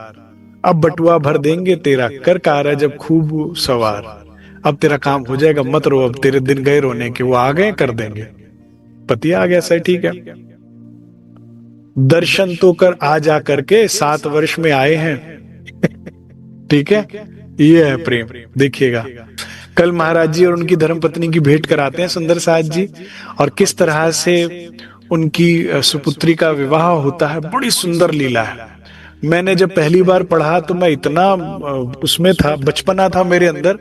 [SPEAKER 1] अब बटुआ भर देंगे तेरा, कर कारज जब खूब सवार। अब तेरा काम हो जाएगा, मत रो, अब तेरे दिन गए रोने के, वो आ गए कर देंगे। पति आ गया, सही ठीक है। दर्शन तो कर आ जा करके, 7 वर्ष में आए हैं। ठीक है, ये है प्रेम। देखिएगा कल महाराज जी और उनकी धर्मपत्नी की भेंट कराते हैं सुंदर साहब जी, और किस तरह से उनकी सुपुत्री का विवाह होता है। बड़ी सुंदर लीला है। मैंने जब पहली बार पढ़ा तो मैं इतना उसमें था, बचपना था मेरे अंदर।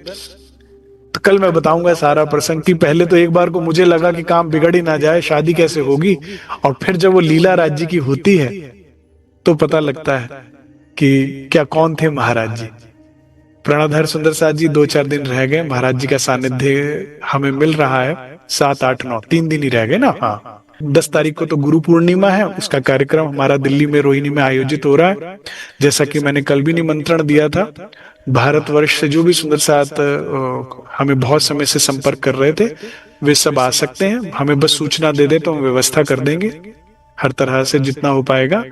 [SPEAKER 1] तो कल मैं बताऊंगा सारा प्रसंग की। पहले तो एक बार को मुझे लगा कि काम बिगड़ ही ना जाए, शादी कैसे होगी, और फिर जब वो लीला राज्य की होती है तो पता लगता है कि क्या कौन थे महाराज जी। प्रणधर सुंदर साहब जी 2-4 दिन रह गए, महाराज जी का सानिध्य हमें मिल रहा है। 7, 8, 9 3 दिन ही रह गए ना। हाँ, 10 तारीख को तो गुरु पूर्णिमा है, उसका कार्यक्रम हमारा दिल्ली में रोहिणी में आयोजित हो रहा है। जैसा कि मैंने कल भी निमंत्रण दिया था, भारतवर्ष से जो भी सुंदर साहब हमें बहुत समय से संपर्क कर रहे थे, वे सब आ सकते हैं। हमें बस सूचना दे दे तो हम व्यवस्था कर देंगे। हर तरह से जितना हो पाएगा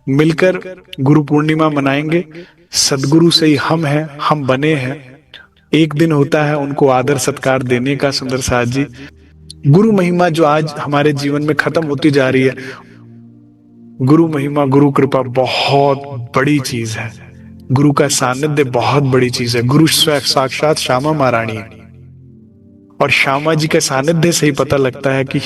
[SPEAKER 1] मिलकर गुरु पूर्णिमा मनाएंगे। सदगुरु से ही हम हैं, हम बने हैं। एक दिन होता है उनको आदर सत्कार देने का सुंदर साहब जी। गुरु महिमा जो आज हमारे जीवन में खत्म होती जा रही है, गुरु महिमा, गुरु कृपा बहुत बड़ी चीज है। गुरु का सानिध्य बहुत बड़ी चीज है। गुरु साक्षात श्यामा महारानी है, और श्यामा जी के सानिध्य से ही पता लगता है कि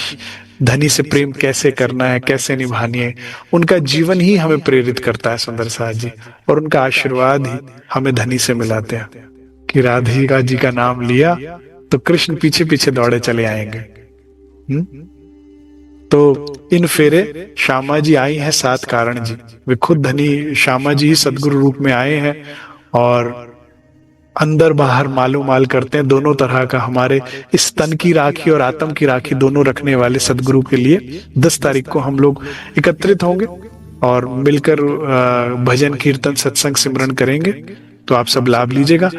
[SPEAKER 1] धनी से प्रेम कैसे करना है, कैसे निभानी है। उनका जीवन ही हमें प्रेरित करता है सुंदर साहब जी, और उनका आशीर्वाद ही हमें धनी से मिलाते हैं कि राधिका जी का नाम लिया तो कृष्ण पीछे पीछे दौड़े चले आएंगे। तो इन फेरे श्यामा जी आई हैं 7 कारण जी। वे खुद धनी श्यामा जी ही सदगुरु रूप में आए हैं, और अंदर बाहर मालूम माल करते हैं, दोनों तरह का हमारे इस तन की राखी और आत्म की राखी दोनों रखने वाले सदगुरु के लिए 10 तारीख को हम लोग एकत्रित होंगे और मिलकर भजन कीर्तन सत्संग सिमरन करेंगे। तो आप सब लाभ लीजिएगा।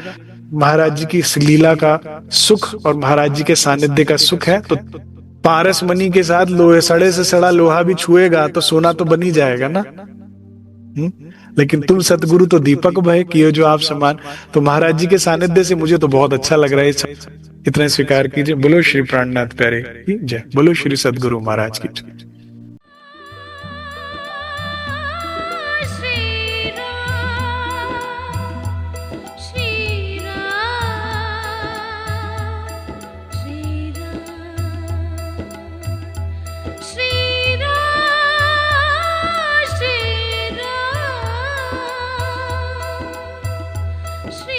[SPEAKER 1] महाराज जी की इस लीला का सुख और महाराज जी के सानिध्य का सुख है। तो पारस मणि के साथ लोहे, सड़े से सड़ा लोहा भी छुएगा तो सोना तो बन ही जाएगा ना। लेकिन तुम सतगुरु तो दीपक भय किए जो आप समान। तो महाराज जी के सानिध्य से मुझे तो बहुत अच्छा लग रहा है। इतना स्वीकार कीजिए। बोलो श्री प्राणनाथ प्यारे की जय, बोलो श्री सतगुरु महाराज की जय।
[SPEAKER 2] Shri